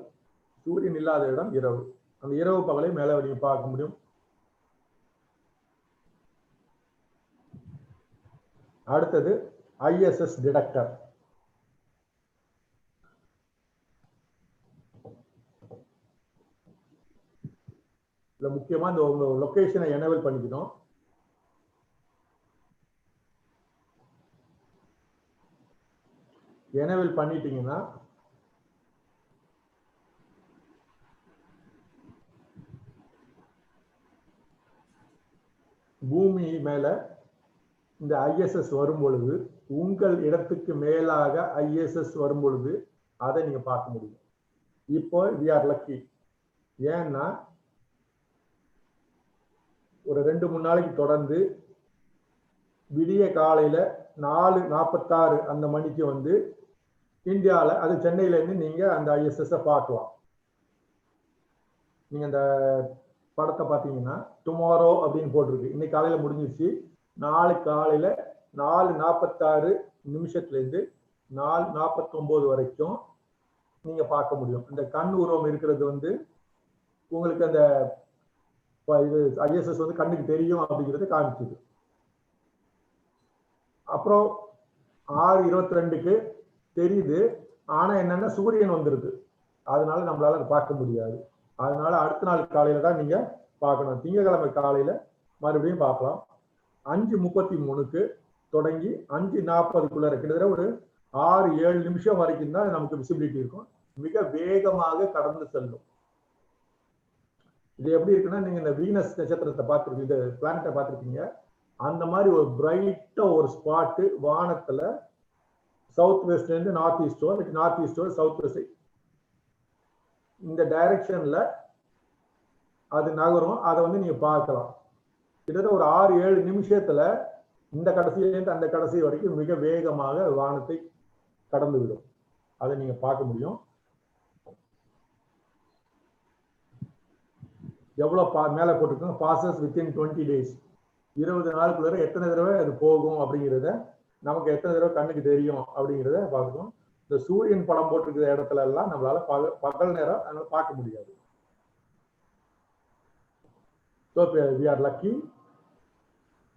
சூரியன் இல்லாத இடம் இரவு. அந்த இரவு பகலை மேலே நீங்க பார்க்க முடியும். அடுத்தது ஐஎஸ்எஸ் டிடெக்டர். இதுல முக்கியமா இந்த உங்க லொகேஷனை எனேபிள் பண்ணிக்கணும். எனேபிள் பண்ணிட்டீங்கன்னா பூமி மேல இந்த ஐஎஸ்எஸ் வரும் பொழுது, உங்கள் இடத்துக்கு மேலாக ஐஎஸ்எஸ் வரும் பொழுது அதை நீங்க பார்க்க முடியும். இப்போ we are lucky. ஏன்னா ஒரு 2-3 நாளைக்கு தொடர்ந்து விடிய காலையில 4:46 அந்த மணிக்கு வந்து இந்தியாவில், அது சென்னையில இருந்து நீங்க அந்த ஐஎஸ்எஸ் பார்க்கலாம். நீங்க அந்த படத்தை பார்த்தீங்கன்னா டுமாரோ அப்படின்னு போட்டிருக்கு, இன்னைக்கு காலையில முடிஞ்சிருச்சு. நாளை காலையில 4:46 இருந்து 4:49 வரைக்கும் நீங்க பார்க்க முடியும். இந்த கண் உருவம் இருக்கிறது வந்து உங்களுக்கு அந்த இது ISS வந்து கண்ணுக்கு தெரியும் அப்படிங்கிறது காமிச்சுது. அப்புறம் 6:22க்கு தெரியுது. ஆனா என்னன்னா சூரியன் வந்துருது, அதனால நம்மளால அதை பார்க்க முடியாது. அதனால அடுத்த நாள் காலையில தான் நீங்க பார்க்கணும். திங்கட்கிழமை காலையில மறுபடியும் பார்க்கலாம். 5:33க்கு தொடங்கி 5:40க்குள்ள கிட்டத்தட்ட ஒரு 6-7 நிமிஷம் வரைக்கும் தான் நமக்கு விசிபிலிட்டி இருக்கும். மிக வேகமாக கடந்து செல்லும். இது எப்படி இருக்குன்னா, நீங்க இந்த வீனஸ் நட்சத்திரத்தை பார்த்துருக்கீங்க, இந்த பிளானட்டை பார்த்துருக்கீங்க. அந்த மாதிரி ஒரு பிரைட்டா ஒரு ஸ்பாட்டு வானத்துல சவுத் வெஸ்ட்ல இருந்து நார்த் ஈஸ்டோ, நார்த் ஈஸ்டோ சவுத் வெஸ்ட், இந்த டைரக்ஷன்ல அது நகரும். அதை வந்து நீங்க பார்க்கலாம். கிட்டத்தட்ட ஒரு 6-7 நிமிஷத்துல இந்த கடைசியிலேருந்து அந்த கடைசி வரைக்கும் மிக வேகமாக வானத்தை கடந்து விடும். அதை நீங்க பார்க்க முடியும். எவ்வளவு மேல போட்டிருக்கோம், பாசஸ் வித்தின் 20 days, 20 நாளுக்குள்ள எத்தனை தடவை அது போகும் அப்படிங்கிறத, நமக்கு எத்தனை தடவை கண்ணுக்கு தெரியும் அப்படிங்கிறத பார்க்கணும். இந்த சூரியன் படம் போட்டிருக்கிற இடத்துல எல்லாம் நம்மளால பகல் நேரம் அதனால பார்க்க முடியாது. So we are lucky.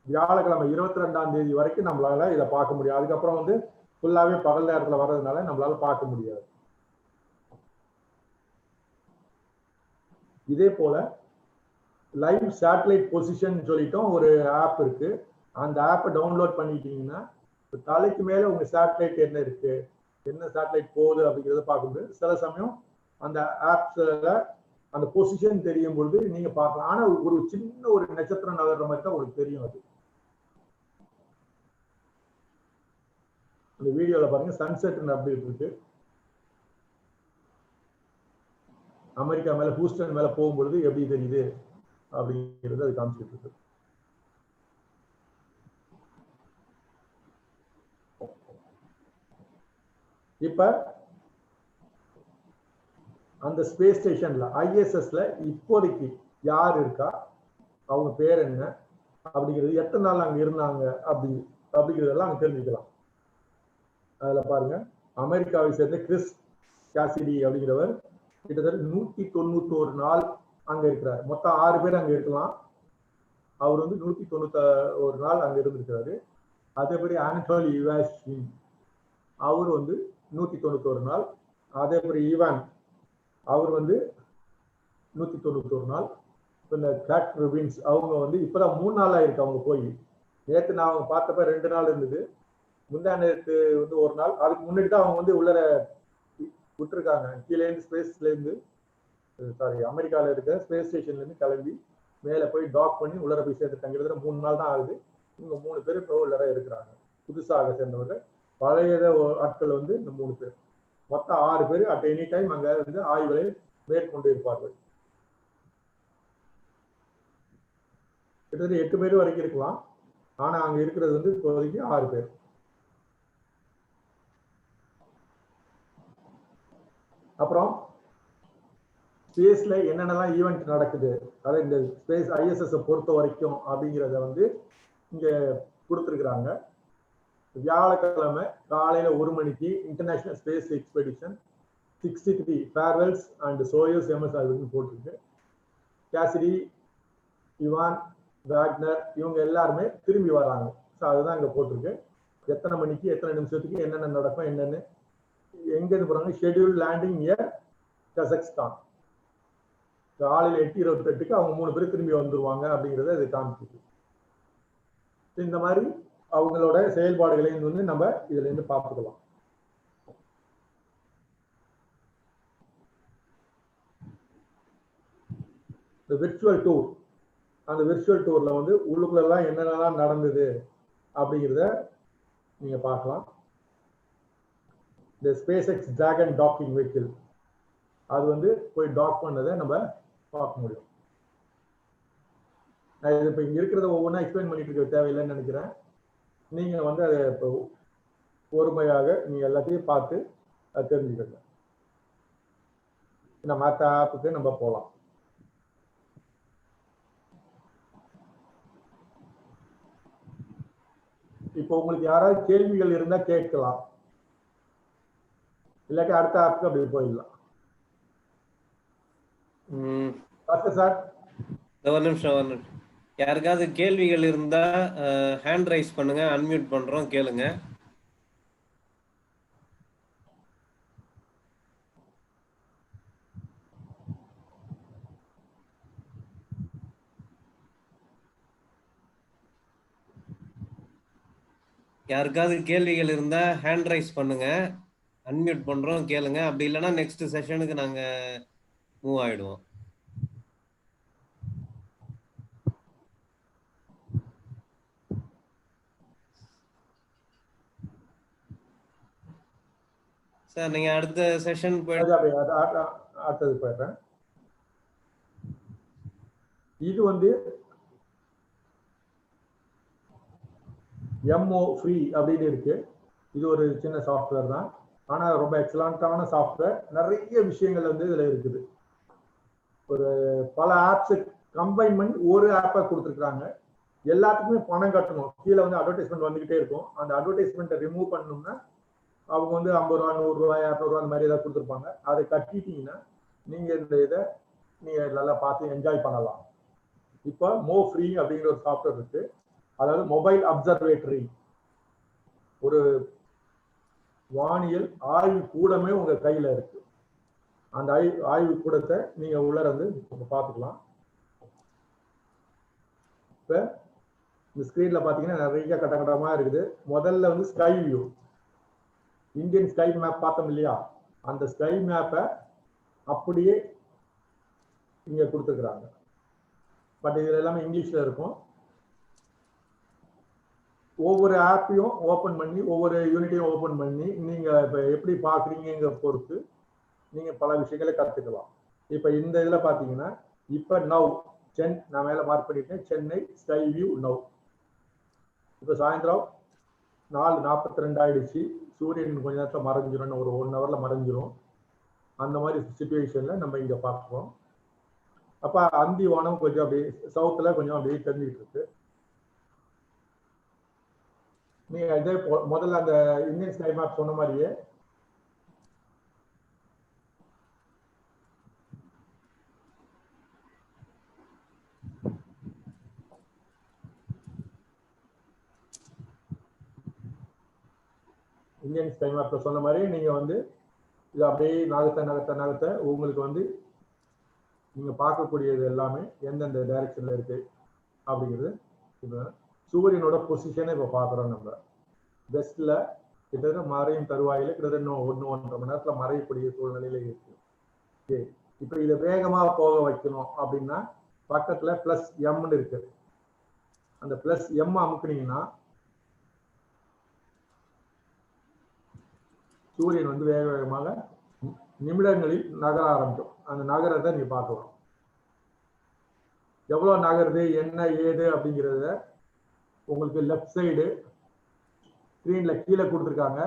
வியாழக்கிழமை 22ஆம் தேதி வரைக்கும் நம்மளால இதை பார்க்க முடியும். அதுக்கப்புறம் வந்து ஃபுல்லாவே பகல் நேரத்துல வர்றதுனால நம்மளால பார்க்க முடியாது. இதே போல லைவ் சேட்டலைட் பொசிஷன் சொல்லிட்டோம் ஒரு ஆப் இருக்கு. அந்த ஆப்பை டவுன்லோட் பண்ணிட்டீங்கன்னா தலைக்கு மேல உங்க சேட்டலைட் என்ன இருக்கு, என்ன சேட்டலைட் போகுது அப்படிங்கிறத பார்க்க முடியும். சில சமயம் அந்த ஆப்ஸ்ல அந்த பொசிஷன் தெரியும் பொழுது நீங்க பார்க்கலாம். ஆனா ஒரு சின்ன ஒரு நட்சத்திரம் நகர்ற மாதிரி தான் உங்களுக்கு தெரியும். அது அந்த வீடியோல பாருங்க, சன்செட் அப்டேட் இருக்கு. அமெரிக்கா மேல ஹூஸ்டன் மேல போகும்பொழுது எப்படி தெரியுது அப்படிங்கிறது அது காமிச்சிட்டு இருக்கு. இப்ப அந்த ஸ்பேஸ் ஸ்டேஷன்ல ISSல இப்போதைக்கு யார் இருக்கா, அவங்க பேர் என்ன அப்படிங்கிறது, எத்தனை நாள் அங்க இருந்தாங்க அப்படிங்கிறதெல்லாம் அங்க தெரிஞ்சுக்கலாம். அதுல பாருங்க, அமெரிக்காவை சேர்ந்த கிறிஸ் கேசிடி அப்படிங்கிறவர் கிட்டத்தட்ட 191 நாள் அங்க இருக்கிறார். மொத்தம் 6 பேர் அங்க இருக்கலாம். அவர் வந்து 191 நாள் அங்க இருந்திருக்கிறாரு. அதேபடி ஆண்டோனி இவாஷின் அவர் வந்து 191 நாள். அதேபடி ஈவான் அவர் வந்து 191 நாள். இந்த கிளாட் ருபின்ஸ் அவங்க வந்து இப்பதான் 3 நாள் ஆயிருக்கு அவங்க போய். நேற்று நான் அவங்க பார்த்தப்ப 2 நாள் இருந்தது. முந்தா நேற்று வந்து 1 நாள். அதுக்கு முன்னாடி தான் அவங்க வந்து உள்ளர விட்டுருக்காங்க. கீழே இருந்து ஸ்பேஸ்ல இருந்து அமெரிக்கால இருக்க ஸ்பேஸ் ஸ்டேஷன்ல இருந்து கிளம்பி மேல போய் டாக் பண்ணி உள்ளர போய் சேர்த்துட்டாங்கிறது 3 நாள் தான் ஆகுது. இவங்க 3 பேர் இப்போ உள்ளர இருக்கிறாங்க. புதுசாக சேர்ந்தவர்கள், பழைய ஆட்கள் வந்து இந்த 3 பேர். மொத்தம் 6 பேர் அட் எனி டைம் அங்க வந்து ஆய்வுகளை மேற்கொண்டு இருப்பார்கள். கிட்டத்தட்ட 8 பேர் வரைக்கும் இருக்கலாம். ஆனா அங்க இருக்கிறது வந்து இப்போதைக்கு 6 பேர். அப்புறம் ஸ்பேஸ்ல என்னென்னலாம் ஈவெண்ட் நடக்குது, அதாவது இந்த ஸ்பேஸ் ISS பொறுத்த வரைக்கும் அப்படிங்கிறத வந்து இங்க கொடுத்துருக்குறாங்க. வியாழக்கிழமை காலையில 1 மணிக்கு international space expedition 63 farewells and Soyuz MS அப்படின்னு போட்டிருக்கு. கேசிடி, இவான், வேக்னர் இவங்க எல்லாருமே திரும்பி வராங்க. ஸோ அதுதான் இங்க போட்டிருக்கு. எத்தனை மணிக்கு, எத்தனை நிமிஷத்துக்கு என்னென்ன நடக்கும், என்னென்னு, எங்க இருந்து போறாங்க. Schedule landing near Kazakhstan. காலையில 8:28க்கு அவங்க 3 பேர் திரும்பி வந்துருவாங்க அப்படிங்கிறத இது காமிச்சிருக்கு. இந்த மாதிரி அவங்களோட செயல்பாடுகளை வந்து நம்ம இதுல இருந்து பார்த்துக்கலாம். இந்த விர்ச்சுவல் டூர், அந்த விர்ச்சுவல் டூர்ல வந்து உள்ளுக்குள்ள எல்லாம் என்னென்னலாம் நடந்தது அப்படிங்கிறத நீங்க பார்க்கலாம். இந்த SpaceX Dragon டாக்கிங் வெஹிக்கிள் அது வந்து போய் டாக் பண்ணதை நம்ம பார்க்க முடியும். நான் இது இப்போ இங்க இருக்கிறத ஒவ்வொன்றா எக்ஸ்பிளைன் பண்ணிட்டு இருக்க தேவையில்லைன்னு நினைக்கிறேன். நீங்க வந்து அதை இப்போ பொறுமையாக நீங்க எல்லாத்தையும் பார்த்து அதை தெரிஞ்சுக்கங்க. நம்ம மற்ற ஆப்புக்கு நம்ம போகலாம். இப்போ உங்களுக்கு யாராவது கேள்விகள் இருந்தா கேட்கலாம், இல்லாட்டி அடுத்த ஆப்புக்கு அப்படி போயிடலாம். சார் ஒரு நிமிஷம். யாருக்காவது கேள்விகள் இருந்தா ஹேண்ட் ரைஸ் பண்ணுங்க, அன்மியூட் பண்றோம், கேளுங்க. யாருக்காவது கேள்விகள் இருந்தா ஹேண்ட் ரைஸ் பண்ணுங்க, அன்மியூட் பண்றோம், கேளுங்க. அப்படி இல்லைன்னா நெக்ஸ்ட் செஷனுக்கு நாங்க மூவ் ஆயிடுவோம். சார் நீங்க அடுத்த செஷன் அடுத்தது போயிடுறேன். இது வந்து எம்ஓ ஃப்ரீ அப்படின்னு இருக்கு. இது ஒரு சின்ன சாஃப்ட்வேர் தான், ஆனா ரொம்ப எக்ஸலண்டான சாஃப்ட்வேர். நிறைய விஷயங்கள் வந்து இதுல இருக்குது. ஒரு பல ஆப்ஸ் கம்பைன் பண்ணி ஒரு ஆப்பை கொடுத்துருக்காங்க. எல்லாத்துக்குமே பணம் கட்டணும். கீழே வந்து அட்வர்டைஸ்மெண்ட் வந்துகிட்டே இருக்கும். அந்த அட்வர்டைஸ்மெண்ட்டை ரிமூவ் பண்ணணும்னா அவங்க வந்து 50 ரூபா, 100 ரூபாய், 200 ரூபா அந்த மாதிரி ஏதாவது கொடுத்துருப்பாங்க. அதை கட்டிட்டீங்கன்னா நீங்க இந்த இதை நீங்க நல்லா பார்த்து என்ஜாய் பண்ணலாம். இப்போ மோ ஃப்ரீ அப்படிங்கிற ஒரு சாஃப்ட்வேர் இருக்கு. அதாவது மொபைல் அப்சர்வேட்டரி, ஒரு வானியல் ஆய்வு கூடமே உங்க கையில இருக்கு. அந்த ஆய்வு கூடத்தை நீங்க உள்ள இருந்து பார்த்துக்கலாம். இப்ப இந்த ஸ்கிரீன்ல பாத்தீங்கன்னா நிறைய கட்டமா இருக்குது. முதல்ல வந்து sky view, Indian sky map பார்த்தோம் இல்லையா, அந்த ஸ்கை மேப்பை அப்படியே இங்க கொடுத்துருக்குறாங்க. பட் இதுல எல்லாமே இங்கிலீஷ்ல இருக்கும். ஒவ்வொரு ஆப்பையும் ஓபன் பண்ணி ஒவ்வொரு யூனிட்டையும் ஓபன் பண்ணி நீங்க இப்ப எப்படி பாக்குறீங்க பொறுத்து நீங்க பல விஷயங்களை கத்துக்கலாம். இப்ப இந்த இதுல பாத்தீங்கன்னா இப்ப நவ் நான் மேல மார்க் பண்ணிட்டேன், சென்னை ஸ்கை வியூ நவ். இப்ப சாயந்தரம் 4:42 ஆயிடுச்சு. சூரியன் கொஞ்ச நேரத்துல மறைஞ்சிரும், ஒரு 1 ஹவர்ல மறைஞ்சிரும். அந்த மாதிரி சுச்சுவேஷன்ல நம்ம இங்க பார்க்கிறோம். அப்ப அந்தி வானம் கொஞ்சம் அப்படியே சவுத்துல கொஞ்சம் அப்படியே தெரிஞ்சுட்டு இருக்கு. நீங்க இதே முதல்ல அந்த இந்தியன் ஸ்கை மேப் சொன்ன மாதிரியே இந்தியன் ஸ்கை மேப்ல சொன்ன மாதிரி நீங்க வந்து இது அப்படியே நகர்த்த உங்களுக்கு வந்து நீங்க பார்க்கக்கூடியது எல்லாமே எந்தெந்த டைரக்ஷன்ல இருக்கு அப்படிங்கிறது. இப்போ சூரியனோட பொசிஷனை இப்போ பார்க்குறோம். நம்ம வெஸ்ட்ல கிட்டத்தட்ட மறையும் தருவாயில கிட்டத்தட்ட 1-1.5 மணி நேரத்துல மறையக்கூடிய சூழ்நிலையில இருக்கு. இப்போ இதை வேகமா போக வைக்கணும் அப்படின்னா பக்கத்துல +M இருக்கு. அந்த +M அமுக்குனீங்கன்னா சூரியன் வந்து வேக வேகமாக நிமிடங்களில் நகர ஆரம்பிக்கும். அந்த நகரத்தை நீ பார்க்கலாம். எவ்வளவு நகருது என்ன ஏது அப்படிங்கிறத உங்களுக்கு லெஃப்ட் சைடு ஸ்கிரீன்ல கீழே கொடுத்துருக்காங்க.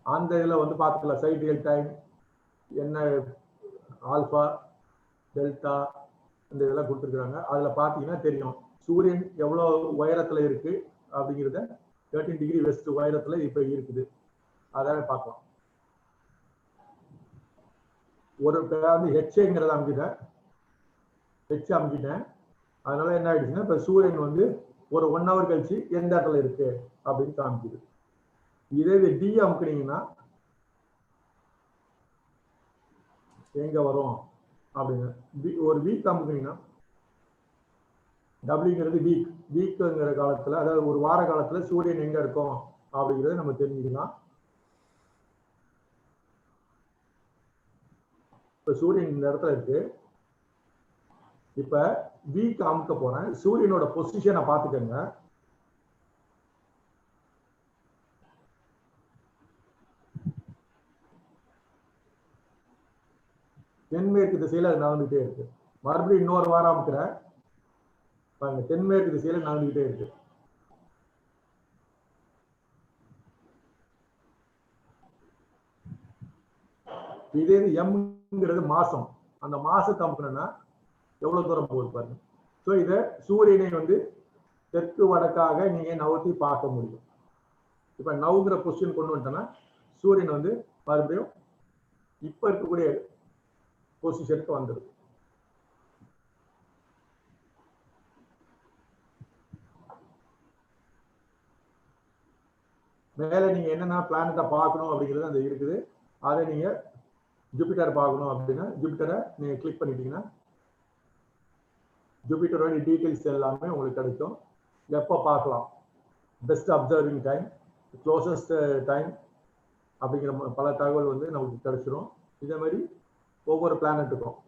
அந்த இதுல வந்து பார்த்துக்கலாம். சைட் ரியல் டைம் என்ன ஆல்பா டெல்டா இந்த இதெல்லாம் கொடுத்துருக்காங்க. அதுல பார்த்தீங்கன்னா தெரியும் சூரியன் எவ்வளவு உயரத்துல இருக்கு அப்படிங்கிறத 13 டிகிரி வெஸ்ட் உயரத்துல இப்ப இருக்குது. அதான பார்க்கலாம். ஒரு வந்து ஹெச்ங்கிறத அமைக்கிட்டேன். அதனால என்ன ஆயிடுச்சுன்னா இப்ப சூரியன் வந்து ஒரு 1 ஹவர் கழிச்சு எந்த இடத்துல இருக்கு அப்படின்னு காமிக்குது. இதே டி அமுக்குனீங்கன்னா எங்க வரும் அப்படின்னு ஒரு வீக் அமுக்குனீங்கன்னா டபிள்யூங்கிறது வீக்குங்கிற காலத்துல, அதாவது ஒரு வார காலத்துல சூரியன் எங்க இருக்கும் அப்படிங்கிறத நம்ம தெரிஞ்சுக்கலாம். இப்ப சூரியன் இந்த இடத்துல இருக்கு. இப்ப வீக் அமுக்க போறேன். சூரியனோட பொசிஷனை பார்த்துக்கங்க. தென்மேற்கு திசையில அது நகர்ந்துட்டே இருக்கு. மறுபடியும் இன்னொரு வாரம் அமுக்கிறேன் பாருங்க, தென்மேற்கு திசையில நகர்ந்துகிட்டே இருக்கு. இதே எம்ங்கிறது மாசம். அந்த மாசத்தை அமுக்கணும்னா எவ்வளவு தூரம் போகுது பாருங்க. ஸோ இதை சூரியனை வந்து தெற்கு வடக்காக நீங்க நவுத்தி பார்க்க முடியும். இப்ப நவுங்கிற பொசிஷன் கொண்டு வந்துட்டோம்னா சூரியன் வந்து மறுபடியும் இப்ப இருக்கக்கூடிய பொசிஷனுக்கு வந்துடும். மேலே நீங்க என்னென்ன பிளானட்டை பார்க்கணும் அப்படிங்கிறது அந்த இருக்குது. அதை நீங்க ஜூபிட்டர் பார்க்கணும் அப்படின்னா ஜூபிட்டரை நீங்க கிளிக் பண்ணிட்டீங்கன்னா ஜூபிட்டரோட டீட்டெயில்ஸ் எல்லாமே உங்களுக்கு கிடைக்கும். எப்போ பார்க்கலாம், best observing time, closest time அப்படிங்கிற பல தகவல் வந்து நமக்கு கிடைச்சிரும். இதே மாதிரி ஒவ்வொரு பிளானட்டுக்கும்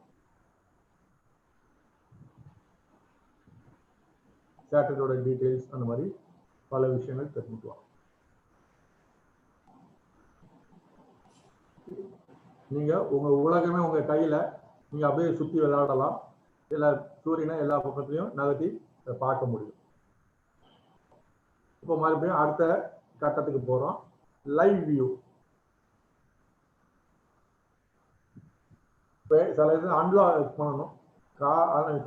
சேட்டலைட்டோட டீட்டெயில்ஸ் அந்த மாதிரி பல விஷயங்கள் தெரிஞ்சுக்கலாம். நீங்க உங்க உலகமே உங்க கையில, நீங்க அப்படியே சுத்தி விளையாடலாம். எல்லா சூரியனை எல்லா பக்கத்துலையும் நகர்த்தி பார்க்க முடியும். இப்போ மறுபடியும் அடுத்த கட்டத்துக்கு போறோம், லைவ் வியூ. சில இது அன்லாக் பண்ணணும்.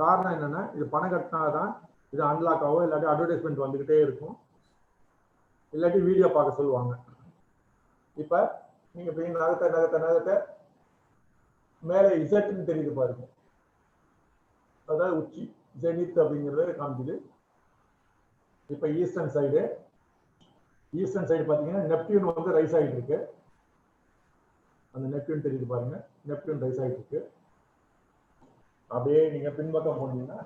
காரணம் என்னன்னா, இது பணம் கட்டினாதான் இது அன்லாக் ஆகும், இல்லாட்டி அட்வர்டைஸ்மெண்ட் வந்துகிட்டே இருக்கும், இல்லாட்டி வீடியோ பார்க்க சொல்லுவாங்க. இப்ப நீங்க போய் நகர்த்த மேலே இசட்னு தெரியுது பாருங்க, அதாவது உச்சி ஜெனித் அப்படிங்கிறத காமிக்குது. இப்ப ஈஸ்டர்ன் சைடு பாத்தீங்கன்னா நெப்டியூன் வந்து ரைஸ் ஆகிட்டு இருக்கு. அந்த நெப்டியூன் தெரியுது பாருங்க, நெப்டியூன் ரைஸ் ஆகிட்டு இருக்கு. அப்படியே நீங்க பின்பக்கம் போனீங்கன்னா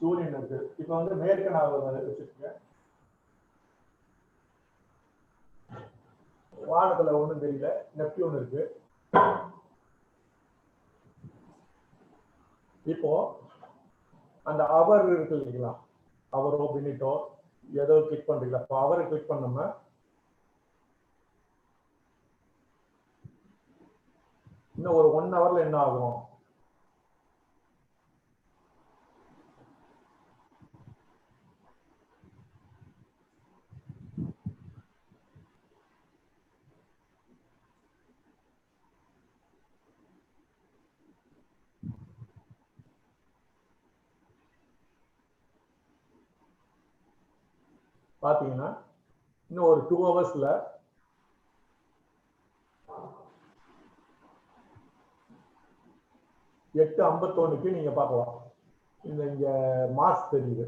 சூரியன் இருக்கு. இப்ப வந்து மேற்கு நான் வச்சிருக்கேன், வானத்துல ஒண்ணும் தெரியல, நெப்டியூன் இருக்கு. இப்போ அந்த அவர் இருக்கு இல்லைங்களா, அவரோ பினிட்டோ ஏதோ கிளிக் பண்றீங்களா, இப்போ அவரை கிளிக் பண்ணோம்னா இன்னும் ஒரு 1 ஹவர்ல என்ன ஆகும், பாத்தீங்கன்னா இன்னும் ஒரு 2 ஹவர்ஸ்ல 8:51 நீங்க பார்க்கலாம். இங்க மாஸ் தெரியுது.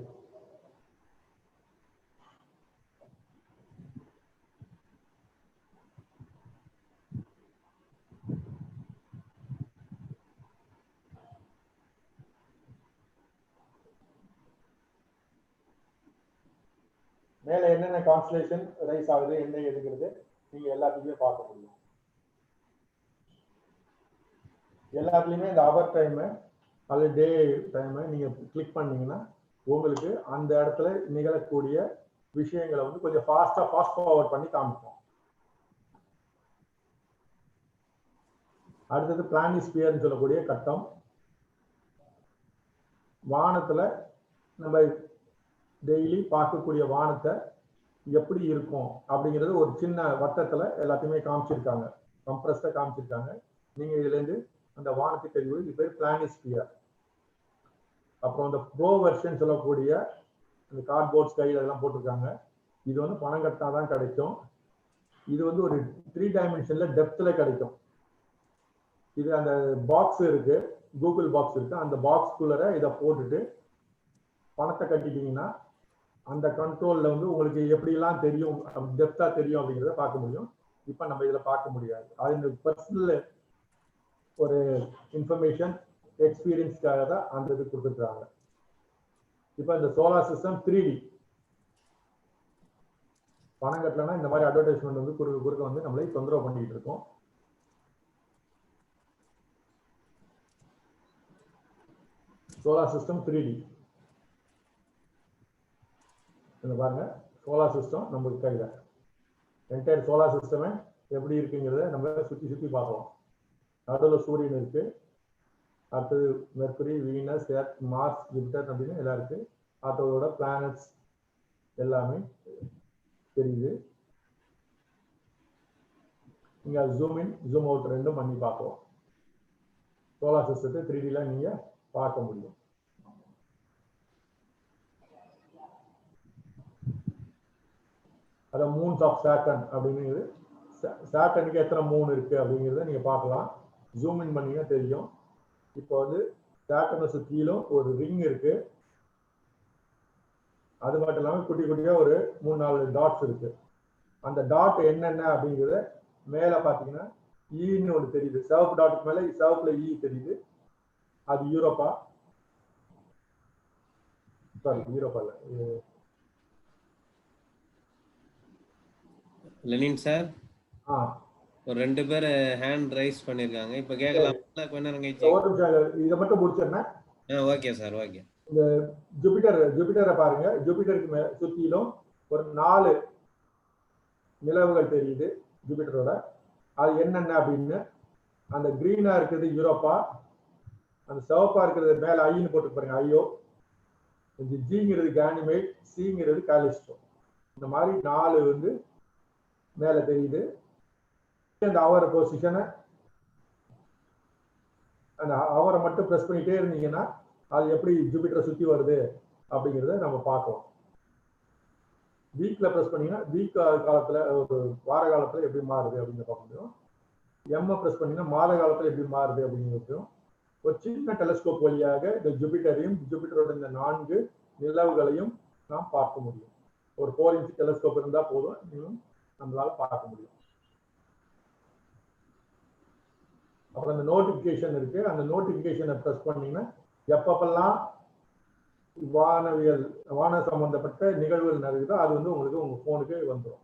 மேல என்னென்ன கான்ஸ்டலேஷன் ரைஸ் ஆகுது, என்ன எடுக்கிறது, நீங்க எல்லாத்தையுமே பார்க்க முடியும். எல்லாத்துலயுமே இந்த அவர் டைம் அல்லது டே டைம் நீங்க கிளிக் பண்ணீங்கன்னா உங்களுக்கு அந்த இடத்துல நிகழக்கூடிய விஷயங்களை வந்து கொஞ்சம் ஃபாஸ்ட் ஃபார்வர்ட் பண்ணி காமிப்போம். அடுத்தது பிளானிஸ்பியர்னு சொல்லக்கூடிய கட்டம். வானத்துல நம்ம டெய்லி பார்க்கக்கூடிய வானத்தை எப்படி இருக்கும் அப்படிங்கிறது ஒரு சின்ன வட்டத்துல எல்லாத்தையுமே காமிச்சிருக்காங்க, கம்ப்ரஸ்டா காமிச்சிருக்காங்க. நீங்க இதுல இருந்து அந்த வானத்தை தெரியும், இது பேர் பிளானிஸ்பியர். அப்புறம் இந்த ப்ரோ வெர்ஷன் சொல்லக்கூடிய இந்த கார்ட்போர்ட் ஸ்டைல் அதெல்லாம் போட்டிருக்காங்க. இது வந்து பணம் கட்டினா தான் கிடைக்கும். இது வந்து ஒரு 3 டைமென்ஷன்ல டெப்த்ல கிடைக்கும். இது அந்த பாக்ஸ் இருக்கு, கூகுள் பாக்ஸ் இருக்கு, அந்த பாக்ஸ்குள்ளர இதை போட்டுட்டு பணத்தை கட்டிட்டீங்கன்னா அந்த கண்ட்ரோல்ல வந்து உங்களுக்கு எப்படிலாம் தெரியும், டெப்தா தெரியும் அப்படிங்கிறத பார்க்க முடியும். இப்ப நம்ம இதுல பார்க்க முடியாது. அது இந்த பர்சனல் ஒரு இன்ஃபர்மேஷன் எக்ஸ்பீரியன்ஸ்க்காக தான் அந்த இது கொடுத்துருக்காங்க. இப்ப இந்த சோலார் சிஸ்டம் 3D பணம் கட்டலன்னா இந்த மாதிரி அட்வர்டைஸ்மெண்ட் வந்து குறுக்க வந்து நம்மளை தொந்தரவு பண்ணிட்டு இருக்கோம். சோலார் சிஸ்டம் 3D பாருங்க, சோலார் சிஸ்டம் நம்மளுக்கு கையில என்டையர் சோலார் சிஸ்டமே எப்படி இருக்குங்கிறத நம்ம சுத்தி பார்க்கலாம். நடுவில் சூரியன் இருக்கு, அடுத்தது Mercury, Venus, Earth, Mars, Jupiter அப்படின்னு எல்லாம் இருக்கு. அதோட பிளானட்ஸ் எல்லாமே தெரியுது. நீங்க ஜூம் இன் ஜூம் அவுட் ரெண்டும் பண்ணி பார்க்கலாம். சோலார் சிஸ்டத்தை 3Dல நீங்க பார்க்க முடியும். அத மூன்ஸ் ஆஃப் சாட்டர்ன் அப்படிங்கிறது, சாட்டர்னுக்கு எத்தனை மூன் இருக்கு அப்படிங்கிறத நீங்க பார்க்கலாம். ஜூம் இன் பண்ணீங்கன்னா தெரியும். இப்போ வந்து சாட்டர்னை சுற்றிலும் ஒரு ரிங் இருக்கு, அது மட்டும் இல்லாமல் குட்டி குட்டியா ஒரு 3-4 டாட்ஸ் இருக்கு. அந்த டாட் என்னென்ன அப்படிங்கிறத மேல பாத்தீங்கன்னா ஈன்னு ஒன்று தெரியுது. சிவப்பு டாட்டுக்கு மேல சிவப்புல ஈ தெரியுது. அது யூரோப்பா, சாரி யூரோப்பா இல்ல, லெனின் சார் ஆ ஒரு 2 பேர் ஹேண்ட் ரைஸ் பண்ணிருக்காங்க. இப்ப கேட்கலாம் கொஞ்ச நேரம் கழிச்சு. ஒரு நிமிஷம் இதை மட்டும் முடிச்சிருந்தேன். Okay sir, okay. இந்த ஜூபிட்டரை பாருங்க. ஜூபிட்டருக்கு சுத்திலும் ஒரு 4 நிலவுகள் தெரியுது ஜூபிட்டரோட. அது என்னென்ன அப்படின்னு, அந்த கிரீனா இருக்கிறது யூரோப்பா, அந்த சிவப்பா இருக்கிறது மேல ஐன்னு போட்டு பாருங்க ஐயோ, இந்த ஜிங்கிறது கானிமேட், சிங்கிறது காலிஸ்டோ. இந்த மாதிரி 4 வந்து மேல தெரியுது. அந்த அவர் பொசிஷனை அந்த அவரை மட்டும் ப்ரெஸ் பண்ணிட்டே இருந்தீங்கன்னா அது எப்படி ஜூபிட்டரை சுத்தி வருது அப்படிங்கிறத நம்ம பார்க்கலாம். வீக்ல ப்ரெஸ் பண்ணீங்கன்னா வீக் காலத்துல ஒரு வார காலத்துல எப்படி மாறுது அப்படின்னு பார்க்க முடியும். எம் ப்ரெஸ் பண்ணீங்கன்னா மாத காலத்துல எப்படி மாறுது அப்படிங்கிறதையும் ஒரு சின்ன டெலஸ்கோப் வழியாக இந்த ஜூபிட்டரையும் ஜூபிட்டரோட இந்த 4 நிலவுகளையும் நாம் பார்க்க முடியும். ஒரு 4 இன்ச் டெலஸ்கோப் இருந்தா போதும், இன்னும் நம்மளால பார்க்க முடியும். அப்புறம் அந்த நோட்டிபிகேஷன் இருக்கு. அந்த நோட்டிபிகேஷனை ப்ரெஸ் பண்ணீங்கன்னா எப்பப்பெல்லாம் வான சம்பந்தப்பட்ட நிகழ்வுகள் நடக்குதோ அது வந்து உங்களுக்கு உங்க போனுக்கு வந்துடும்.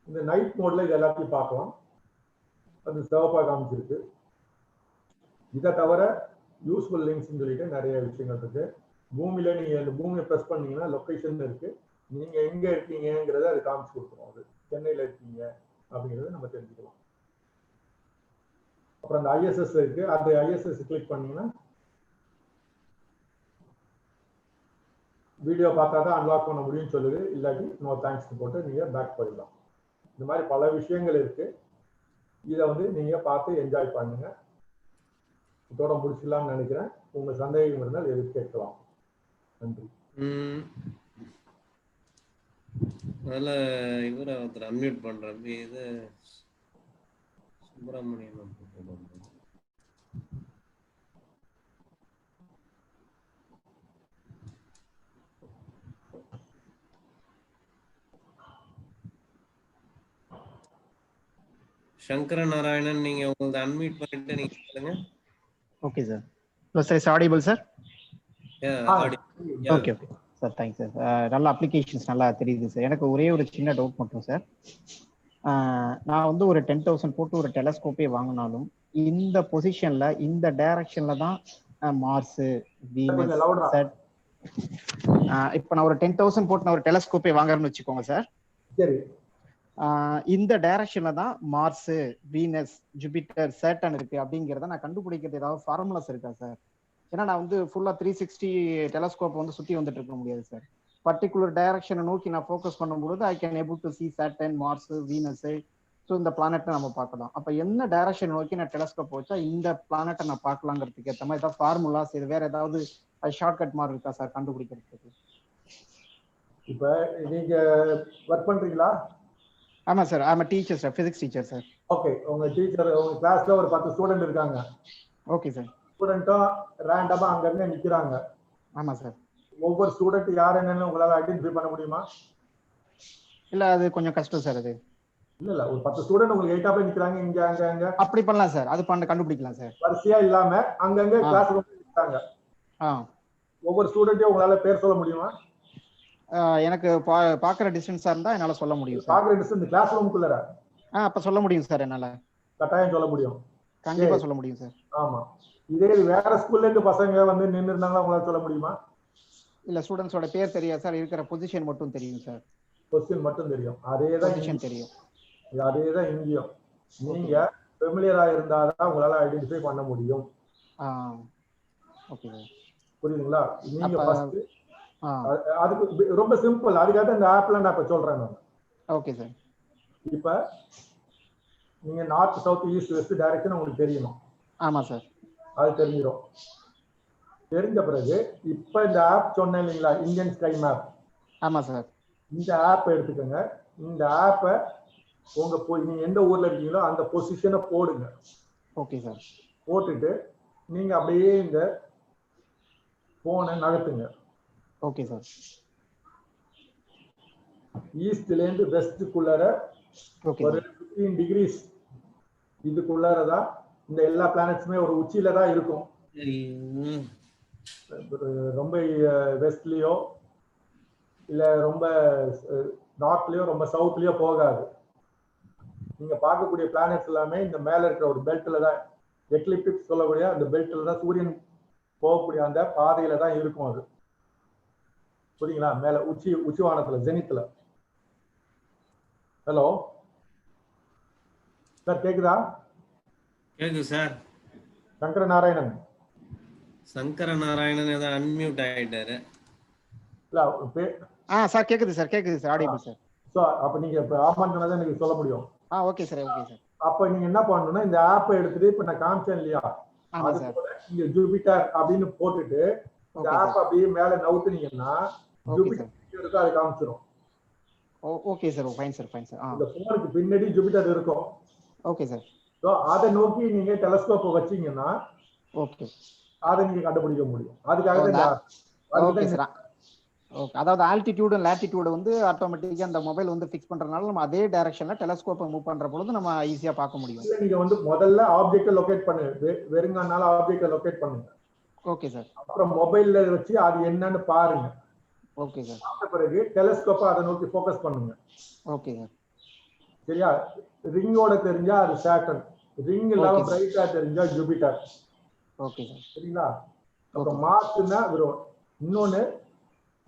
இந்த நைட் மோட்ல இது எல்லாத்தையும் பார்க்கலாம். அது சிவப்பா காமிச்சிருக்கு. இதை தவிர யூஸ்ஃபுல் லிங்க்ஸ் சொல்லிட்டு நிறைய விஷயங்கள் இருக்கு. பூமியில நீங்க இந்த பூமியை ப்ரெஸ் பண்ணீங்கன்னா லொக்கேஷன் இருக்கு, நீங்க எங்க இருக்கீங்கிறத அது காமிச்சு கொடுத்துரும். அது சென்னையில இருக்கீங்க அப்படிங்கறத நம்ம தெரிஞ்சுக்கலாம். அப்புறம் அந்த ஐஎஸ்எஸ் இருக்கு. அந்த ஐஎஸ்எஸ் கிளிக் பண்ணீங்கன்னா வீடியோ பார்த்தா தான் அன்லாக் பண்ண முடியும்னு சொல்லுது. இல்லாட்டி நோ தேங்க்ஸ் போட்டு நீங்க பேக் போயிடலாம். இந்த மாதிரி பல விஷயங்கள் இருக்கு. இதை வந்து நீங்க பார்த்து என்ஜாய் பண்ணுங்க. இதோட முடிச்சிடலாம்னு நினைக்கிறேன். உங்க சந்தேகம் இருந்தால் எது கேட்கலாம். நன்றி. அதனால இவரை ஒருத்தர் அன்மியூட் பண்றேன். இது சுப்பிரமணியன். சங்கர நாராயணன், நீங்க உங்களது அன்மியூட் பண்ணிட்டு நீங்க சொல்லுங்க. Okay sir. Hello sir, is audible sir? Okay okay sir, thanks sir. நல்ல அப்ளிகேஷன்ஸ் நல்லா தெரியுது சார். எனக்கு ஒரே ஒரு சின்ன டவுட் மட்டும் சார். நான் வந்து ஒரு 10,000 போட்டு ஒரு டெலஸ்கோப்பே வாங்கினாலும் இந்த பொசிஷன்ல இந்த டைரக்ஷன்ல தான் மார்ஸ், வீனஸ், சாட். இப்போ நான் ஒரு 10,000 போட்டு நான் ஒரு டெலஸ்கோப்பே வாங்குறேன்னு வச்சுக்கோங்க சார். சரி. இந்த டைரக்ஷன்ல தான் மார்ஸ், வீனஸ், ஜூபிட்டர், சேட்டன் இருக்கு அப்படிங்கிறத நான் கண்டுபிடிக்கிறது ஏதாவது ஃபார்முலாஸ் இருக்கா சார்? ஏன்னா நான் வந்து ஃபுல்லா 360 டெலஸ்கோப் வந்து சுத்தி வந்துட்டு இருக்க முடியாது சார். பர்டிகுலர் டைரக்ஷனை நோக்கி நான் ஃபோக்கஸ் பண்ணும்போது I can able to see Saturn, Mars, Venus, so இந்த பிளானட்டை நம்ம பார்க்கலாம். அப்போ என்ன டைரக்ஷன் நோக்கி நான் டெலஸ்கோப் வச்சா இந்த பிளானட்டை நான் பார்க்கலாங்கிறதுக்கு ஏற்ற மாதிரி ஏதாவது ஃபார்முலாஸ், இது வேற ஏதாவது ஷார்ட்கட் மாதிரி இருக்கா சார் கண்டுபிடிக்கிறதுக்கு? இப்போ நீங்க ஒர்க் பண்றீங்களா? ஆமா சார், ஆமா teacher sir, physics teacher sir. Okay, உங்க டீச்சர் உங்க கிளாஸ்ல ஒரு 10 ஸ்டூடெண்ட் இருக்காங்க. Okay sir. ஸ்டூடெண்ட்டும் ரேண்டமா அங்கங்க நிக்கிறாங்க. ஆமா சார். ஒவ்வொரு ஸ்டூடெண்ட் யார் என்னன்னு உங்களால ஐடென்டிஃபை பண்ண முடியுமா? இல்ல, அது கொஞ்சம் கஷ்டம் சார். அது இல்ல ஒரு 10 ஸ்டூடெண்ட் உங்களுக்கு எயிட்டா போய் நிக்கிறாங்க, இங்க அங்க அங்க அப்படி பண்ணலாம் சார். அது பண்ண கண்டுபிடிக்கலாம் சார். வரிசையா இல்லாம அங்கங்க கிளாஸ் ரூம்ல நிக்கிறாங்க. ஒவ்வொரு ஸ்டூடெண்ட்டையும் உங்களால பேர் சொல்ல முடியுமா? எனக்கு பாக்குற டிஸ்டன்ஸா இருந்தா என்னால சொல்ல முடியும் சார். பாக்குற டிஸ்டன்ஸ் கிளாஸ் ரூமுக்குள்ள அப்ப சொல்ல முடியும் சார். என்னால கட்டாயம் சொல்ல முடியும். கண்டிப்பா சொல்ல முடியும் சார். ஆமா. இதே வேற ஸ்கூல்ல இருந்து பசங்க வந்து நின்னு இருந்தாங்களா உங்களால சொல்ல முடியுமா? இல்ல, ஸ்டூடண்ட்ஸோட பேர் தெரியாது சார். இருக்கிற பொசிஷன் மட்டும் தெரியும் சார். பொசிஷன் மட்டும் தெரியும். அதேதான் பொசிஷன் தெரியும். அதேதான் இங்கேயும். நீங்க ஃபெமிலியரா இருந்தாதான் உங்களால ஐடென்டிஃபை பண்ண முடியும். Okay sir. புரியுதுங்களா? நீங்க ஃபர்ஸ்ட் அதுக்கு ரொம்ப சிம்பிள். அதுக்காக இந்த ஆப்ல நான் இப்ப சொல்றேன் நான். Okay sir. இப்ப நீங்க north, south, east, west direction உங்களுக்கு தெரியணும். ஆமா சார். அது தெரிஞ்சிடும். தெரிஞ்ச பிறகு இப்ப இந்த ஆப் சொன்னேன் இல்லைங்களா, இந்தியன் ஸ்கை மேப். ஆமா சார். இந்த ஆப் எடுத்துக்கோங்க. இந்த ஆப்பை உங்க நீங்க எந்த ஊர்ல இருக்கீங்களோ அந்த பொசிஷனை போடுங்க. Okay sir. போட்டுட்டு நீங்க அப்படியே இந்த போனை நகர்த்துங்க. Okay sir. ஈஸ்ட்ல இருந்து வெஸ்டுக்குள்ளார ஓகே ஒரு 15 டிகிரிஸ் இதுக்குள்ளாரதான் இந்த எல்லா பிளானட்ஸுமே ஒரு உச்சியில தான் இருக்கும். ரொம்ப வெஸ்ட்லயோ இல்ல ரொம்ப நார்த்லயோ ரொம்ப சவுத்லயோ போகாது. நீங்க பார்க்கக்கூடிய பிளானட்ஸ் எல்லாமே இந்த மேல இருக்கிற ஒரு பெல்ட்ல தான், எக்லிப்டிக்ஸ் சொல்லக்கூடிய அந்த பெல்ட்ல தான் சூரியன் போகக்கூடிய அந்த பாதையில தான் இருக்கும். அது புரியுங்களா? மேல உச்சிவானத்துல ஜெனித்ல. ஹலோ சார், கேக்குதா? கேக்குது சார். சங்கர நாராயணன். சங்கர நாராயணன் ஏதோ அன்மியூட் ஆயிட்டாரு. சார் கேக்குது சார், ஆடியபிள் சார். சோ அப்ப நீங்க இப்ப ஆமான்னு சொன்னா எனக்கு சொல்ல முடியும். Okay sir. அப்ப நீங்க என்ன பண்ணணும்னா, இந்த ஆப்பை எடுத்துட்டு இப்ப நான் காமிச்சேன் இல்லையா, அது போல நீங்க ஜூபிட்டர் அப்படின்னு போட்டுட்டு இந்த ஆப் அப்படியே மேல நவுத்துனீங்கன்னா ஜூபிட்டர் அது காமிச்சிடும். Okay sir, fine sir. இந்த போனுக்கு பின்னாடி ஜூபிட்டர் இருக்கும். Okay sir. சோ அதை நோக்கி நீங்க டெலஸ்கோப் வச்சீங்கன்னா ஓகே அதை நீங்க கண்டுபிடிக்க முடியும். அதுக்காக ஓகே சார். ஓகே, அதாவது ஆல்டிடியூட் லாட்டிடியூட் வந்து ஆட்டோமேட்டிக்கா அந்த மொபைல் வந்து ஃபிக்ஸ் பண்றதுனால நம்ம அதே டைரக்ஷன்ல டெலஸ்கோப்பை மூவ் பண்ற பொழுது நம்ம ஈஸியா பார்க்க முடியும். நீங்க வந்து முதல்ல ஆப்ஜெக்ட்டை லொகேட் பண்ணுங்க, வெறுங்கனால ஆப்ஜெக்ட்டை லொகேட் பண்ணுங்க. Okay sir. அப்புறம் மொபைல்ல வச்சு அது என்னன்னு பாருங்க. Okay sir. பார்த்த பிறகு டெலஸ்கோப்பை அதை நோக்கி ஃபோக்கஸ் பண்ணுங்க. Okay sir. சரியா? ரிங்கோட தெரிஞ்சா அது சாட்டர்ன், ரிங் இல்லாம பிரைட்டா தெரிஞ்சா ஜூபிட்டர். Okay sir. சரிங்களா? அப்புறம் மார்ஸ்னா வரும். இன்னொன்னு,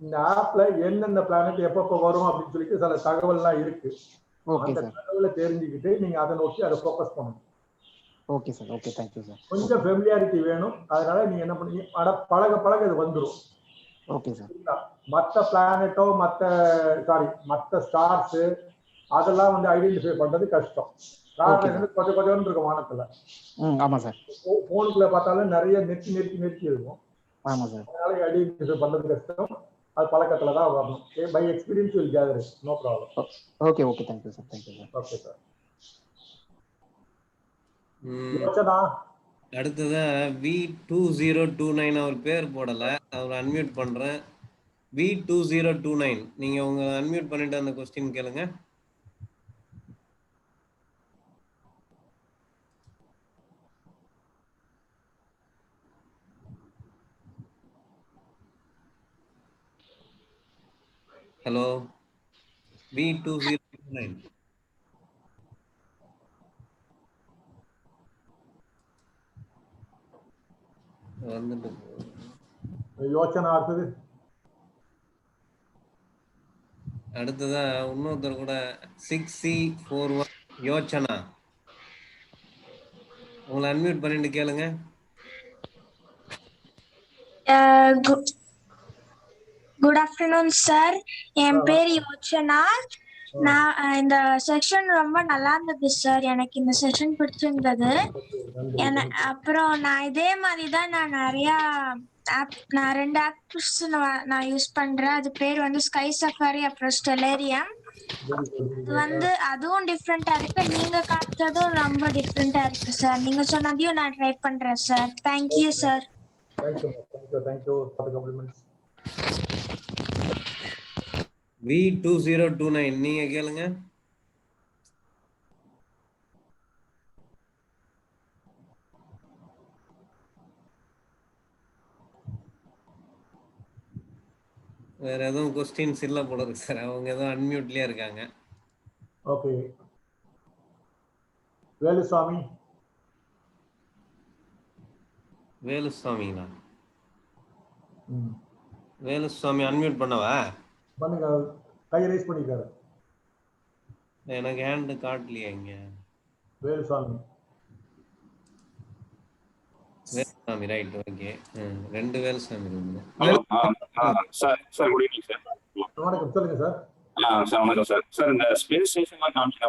இந்த ஆப்ல எந்தெந்த பிளானட் எப்பப்ப வரும் அப்படின்னு சொல்லிட்டு சில தகவல்லாம் இருக்கு. அந்த தகவலை தெரிஞ்சுக்கிட்டு நீங்க அதை நோக்கி அதை ஃபோக்கஸ் பண்ணணும். Okay sir. Okay, thank you sir. கொஞ்சம் ஃபெமிலியாரிட்டி வேணும். அதனால நீங்க என்ன பண்ணீங்க, பழக இது வந்துடும். Okay sir. மற்ற பிளானட்டோ மற்ற ஸ்டார்ஸ் அதெல்லாம் வந்து ஐடென்டிஃபை பண்றது கஷ்டம். காரணம் கொஞ்சம் இருக்கும் வானத்துல. ஆமா சார். போனுக்குள்ள பார்த்தாலும் நிறைய நெருக்கி இருக்கும். ஆமா சார். அதனால ஐடென்டிஃபை பண்றது கஷ்டம். அது பழக்கத்துல தான் வரணும். By experience will gather it, no problem. Okay, thank you sir. Okay sir. அடுத்ததா V2029 அவர் பேர் போடல, அவர் அன்மியூட் பண்றேன். V2029 நீங்க உங்க அன்மியூட் பண்ணிட்டு அந்த क्वेश्चन கேளுங்க. ஹலோ V2029 வந்துட்டு யோசனா அடுத்தது. அடுத்ததா இன்னொருத்தர் கூட 6C41 யோசனா, உங்களை அன்மியூட் பண்ணிட்டு கேளுங்க. குட் ஆஃப்டர்நூன் சார், என் பேர் யோசனா. நான் இந்த செஷன் ரொம்ப நல்லா இருந்தது சார், எனக்கு இந்த செஷன் பிடிச்சிருந்தது. அப்புறம் நான் இதே மாதிரி தான் நான் நிறைய நான் 2 ஆப்ஸ் நான் யூஸ் பண்றேன். அது பேர் வந்து ஸ்கை சஃபாரி அப்புறம் ஸ்டெலேரியம். அது வந்து அதுவும் டிஃப்ரெண்டா இருக்கு, நீங்க காட்டுறதும் ரொம்ப டிஃப்ரெண்டா இருக்கு சார். நீங்க சொன்னதையும் நான் ட்ரை பண்றேன் sir. Thank you sir. Thank you for the compliments. V2029 நீங்க கேளுங்க. வேற எதுவும் क्वेश्चंस இல்ல போல இருக்கு சார், அவங்க ஏதோ அன்மியூட்லயே இருக்காங்க. ஓகே, வேலுசாமி. வேலுசாமிங்களா? வேலுசாமி அன்மியூட் பண்ணவா? பண்ணுங்க, கை ரைஸ் பண்ணிக்காரு. எனக்கு ஹேண்ட் காட்டலையே இங்க. Velusamy right, okay. ரெண்டு வேலுசாமி இருக்கு. Hello sir. Good evening sir. வணக்கம், சொல்லுங்க சார். சார் வணக்கம் சார். சார் இந்த ஸ்பேஸ் ஸ்டேஷன்லாம் காமிச்சா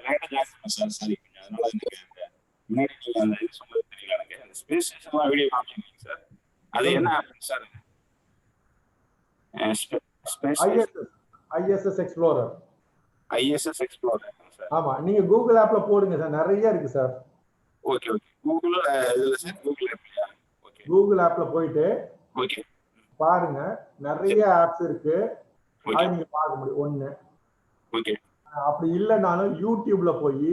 லேட்டா ஜாஸ்தி சார். சரி, அதனால எனக்கு முன்னாடி நீங்க அந்த இது சொன்னது தெரியல எனக்கு. அந்த ஸ்பேஸ் ஸ்டேஷன்லாம் வீடியோ காமிச்சிருக்கீங்க சார், அது என்ன app sir? ISS explorer. ISS explorer sir. ஆமா, நீங்க கூகுள் ஆப்ல போடுங்க சார், நிறைய இருக்கு சார். ஓகே கூகுள் இதுல சார், கூகுள் ஆப்லயா? ஓகே, கூகுள் ஆப்ல போயிட்டு ஓகே பாருங்க, நிறைய ஆப்ஸ் இருக்கு. அது நீங்க பார்க்க முடியும். ஒண்ணு. ஓகே அப்படி இல்லைனாலும் யூடியூப்ல போய்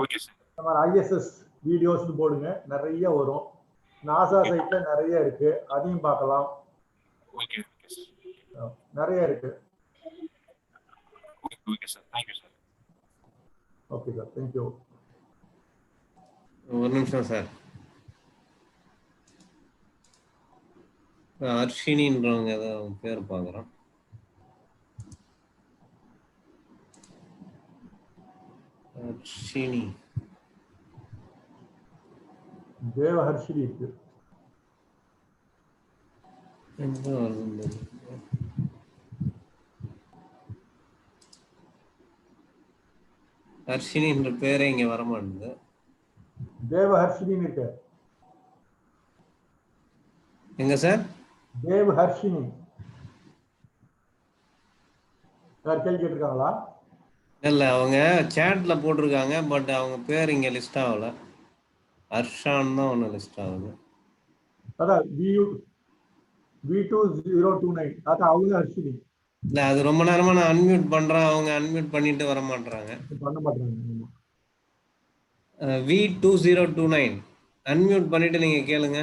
ஓகே சார். இந்த மாதிரி ISS வீடியோஸ் போடுங்க, நிறைய வரும். நாசா சைட்ல நிறைய இருக்கு, அதையும் பார்க்கலாம். Okay okay sir. நிறைய இருக்கு. Okay sir. Thank you sir. Okay sir, thank you. ஒரு நிமிஷம் சார். அர்ஷினின்றவங்க ஏதாவது பேர் பார்க்குறோம். அர்ஷினி தேவஹர்ஷினி இருக்கு. எங்க வருது? ஹர்ஷினின்ற பேரே இங்க வரமாட்டேங்குது. தேவஹர்ஷினி இருக்கு. எங்க சார்? தேவஹர்ஷினி யார் கேள்வி கேட்டிருக்காங்களா? இல்ல, அவங்க சேட்ல போட்டிருக்காங்க, பட் அவங்க பேர் இங்க லிஸ்ட் ஆகல. ஹர்ஷான் தான் ஒன்று லிஸ்ட் ஆகுது. அதான் V2029 அதான் அவங்க ஹர்ஷினி. இல்ல, அது ரொம்ப நேரமா நான் அன்மியூட் பண்றேன், அவங்க அன்மியூட் பண்ணிட்டு வர மாட்டாங்க. பண்ண மாட்டாங்க. V2029 அன்மியூட் பண்ணிட்டு நீங்க கேளுங்க.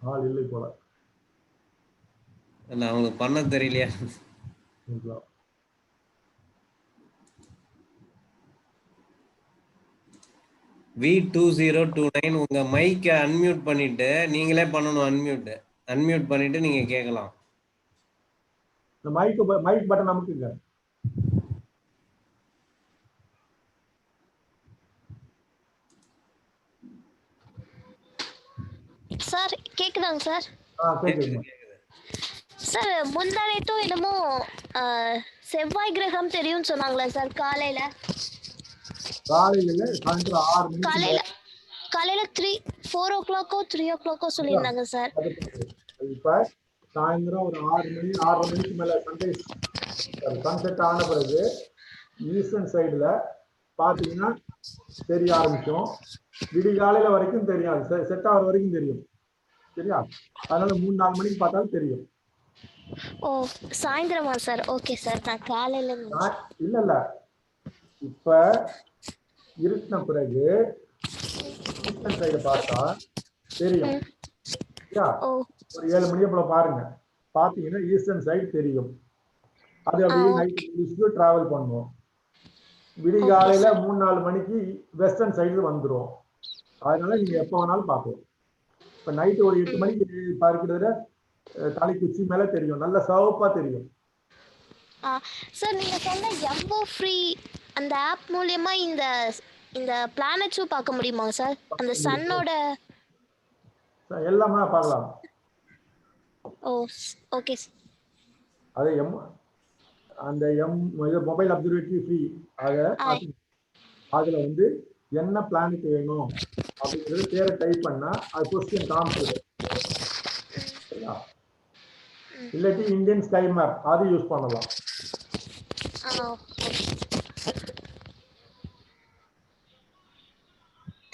ஆள் இல்லை போல. இல்ல, அவங்களுக்கு பண்ண தெரியலையா? V2029 உங்க மைக்கை அன்மியூட் பண்ணிட்டு நீங்களே பண்ணணும். அன்மியூட் பண்ணிட்டு நீங்க கேட்கலாம். இந்த மைக் பட்டன் அமுக்குங்க. சார் கேக்குதாங்க சார்? கேக்குது. சார் முந்தானேட்டும் என்னமோ செவ்வாய் கிரகம் தெரியும்னு சொன்னாங்களே சார் காலையில சாயந்தரம் 6 மணிக்கு காலையில 4 o'clock 3 o'clock சொல்லியிருந்தாங்க சார். இப்ப சாயந்தரம் ஒரு 6 மணிக்கு மேல சன்செட் ஆன பிறகு ஈஸ்டர்ன் சைடுல பாத்தீங்கன்னா தெரிய ஆரம்பிக்கும். விடிகாலையில வரைக்கும் தெரியும், செட் ஆகிற வரைக்கும் தெரியும். சரியா? அதனால 3-4 மணிக்கு பார்த்தாலும் தெரியும். ஓ, சாயந்தரமா சார்? ஓகே சார், நான் காலையில இல்ல இப்ப இருட்டின பிறகு ஈஸ்டர்ன் சைடு பார்த்தா தெரியும். ஒரு 7 மணியை போல பாருங்க, பாத்தீங்கன்னா ஈஸ்டர்ன் சைடு தெரியும். அது அப்படியே நைட் டிராவல் பண்ணுவோம். விடிகாலையில 3-4 மணிக்கு வெஸ்டர்ன் சைடு வந்துடும். அதனால நீங்க எப்ப வேணாலும் பார்க்கலாம். இப்ப நைட்டு ஒரு 8 மணிக்கு பார்க்கிறத தலைக்குச்சி மேல தெரியும், நல்ல சிவப்பா தெரியும். சார் நீங்க சொன்ன எம்போ ஃப்ரீ அந்த ஆப் மூலமா இந்த பிளானட்ஸும் பார்க்க முடியுமா சார்? அந்த சன்னோட எல்லாமே பார்க்கலாம். ஓ ஓகே சார். அது அந்த மொபைல் அப்சர்வேட்டரி ஃப்ரீ. அதுல வந்து என்ன பிளானட் வேணும் அப்படிங்கிறது பேரை டைப் பண்ணா அது கொஸ்டின் காமிச்சிடும். இல்லாட்டி இந்தியன் ஸ்கை மேப் அது யூஸ் பண்ணலாம்.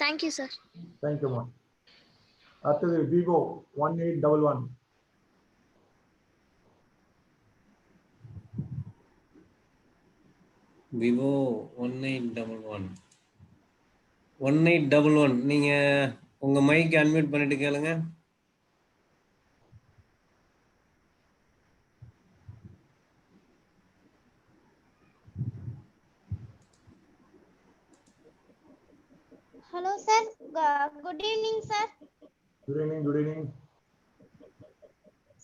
Thank you sir. தேங்க்யூமா. அடுத்தது விவோ 1811. விவோ 1811 நீங்க உங்க மைக் அன்மியூட் பண்ணிட்டு கேளுங்க. Hello sir, good evening sir. Good evening.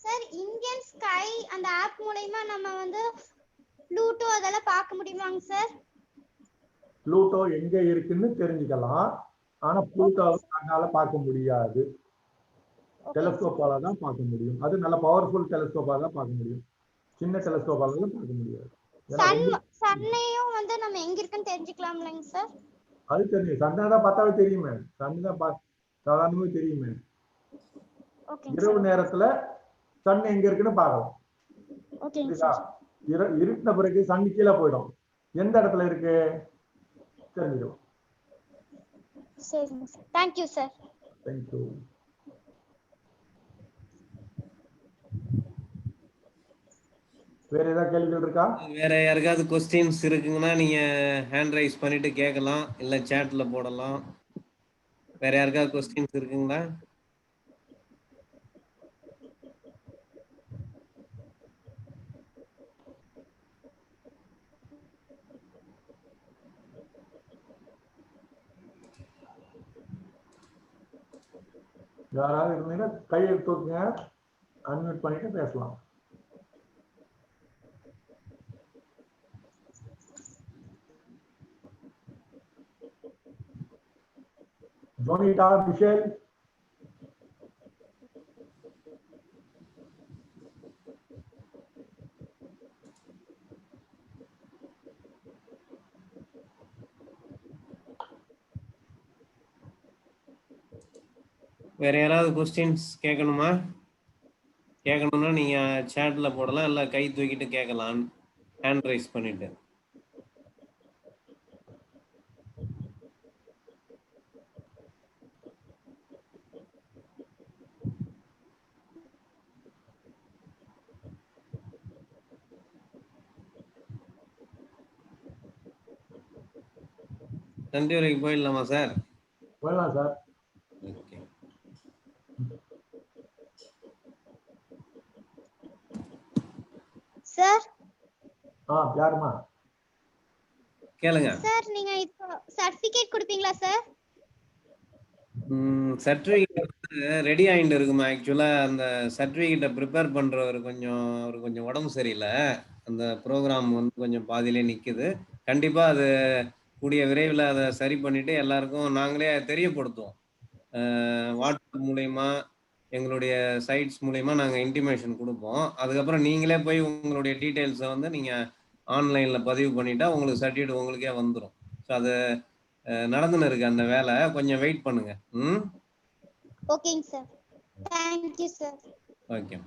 Sir Indian sky அந்த ஆப் மூலமா நம்ம வந்து ப்ளூட்டோ அதெல்லாம் பார்க்க முடியுமாங்க சார்? ப்ளூட்டோ எங்க இருக்குன்னு தெரிஞ்சுக்கலாம், ஆனா ப்ளூட்டோவை அதனால பார்க்க முடியாது. டெலஸ்கோப்பால தான் பார்க்க முடியும். அது நல்ல பவர்ஃபுல் டெலஸ்கோப்பால தான் பார்க்க முடியும். சின்ன டெலஸ்கோப்பால தான் பார்க்க முடியாது. சன்னையும் வந்து நம்ம எங்க இருக்குன்னு தெரிஞ்சுக்கலாம்லங்க சார்? அது தெரியும், சன்னை தான் பார்த்தாவே தெரியுமே. சன் தான் சாதாரணமே தெரியுமே. இரவு நேரத்துல சன் எங்க இருக்குன்னு பார்க்கலாம். இருட்டின பிறகு சன் கீழே போயிடும், எந்த இடத்துல இருக்கு தெரிஞ்சிடும். சரிங்க சார். Thank you sir. தேங்க்யூ. வேற ஏதாவது கேள்விகள் இருக்கா? வேற யாருக்காவது கொஸ்டின்ஸ் இருக்குங்கன்னா நீங்க ஹேண்ட் ரைஸ் பண்ணிட்டு கேட்கலாம், இல்ல சேட்ல போடலாம். வேற யாருக்காவது கொஸ்டின்ஸ் இருக்குங்களா? யாராவது இருந்தீங்கன்னா கையை தூக்குங்க, அன்மியூட் பண்ணிட்டு பேசலாம். ஜோனிட்டா, மிஷேல், வேற யாராவது கொஸ்டின்ஸ் கேட்கணுமா? கேட்கணும்னா நீங்க சேட்ல போடலாம், இல்ல கை தூக்கிட்டு கேட்கலாம் ஹேண்ட் ரைஸ் பண்ணிட்டு. நன்றி வரைக்கும் போயிடலாமா சார்? போயிடலாம் சார். ஓகே. சார். யாருமா? கேளுங்க. சார் நீங்க இப்போ சர்டிபிகேட் கொடுப்பீங்களா சார்? சர்டிஃபிகேட் ரெடி ஆகிட்டு இருக்குமா? ஆக்சுவலா அந்த சர்டிஃபிகேட்டை ப்ரிப்பேர் பண்றவர் கொஞ்சம் உடம்பு சரியில்லை. அந்த ப்ரோக்ராம் வந்து கொஞ்சம் பாதியிலே நிக்குது. கண்டிப்பா அது கூடிய விரைவில் அதை சரி பண்ணிட்டு எல்லாருக்கும் நாங்களே தெரியப்படுத்துவோம். வாட்ஸ்அப் மூலயமா எங்களுடைய சைட்ஸ் மூலயமா நாங்கள் இன்டிமேஷன் கொடுப்போம். அதுக்கப்புறம் நீங்களே போய் உங்களுடைய டீட்டெயில்ஸை வந்து நீங்கள் ஆன்லைனில் பதிவு பண்ணிட்டா உங்களுக்கு சர்டிஃபிகேட் உங்களுக்கே வந்துடும். ஸோ அது நடந்துன்னு இருக்கு அந்த வேலை. கொஞ்சம் வெயிட் பண்ணுங்க. ஓகேங்க சார். Thank you sir. ஓகே.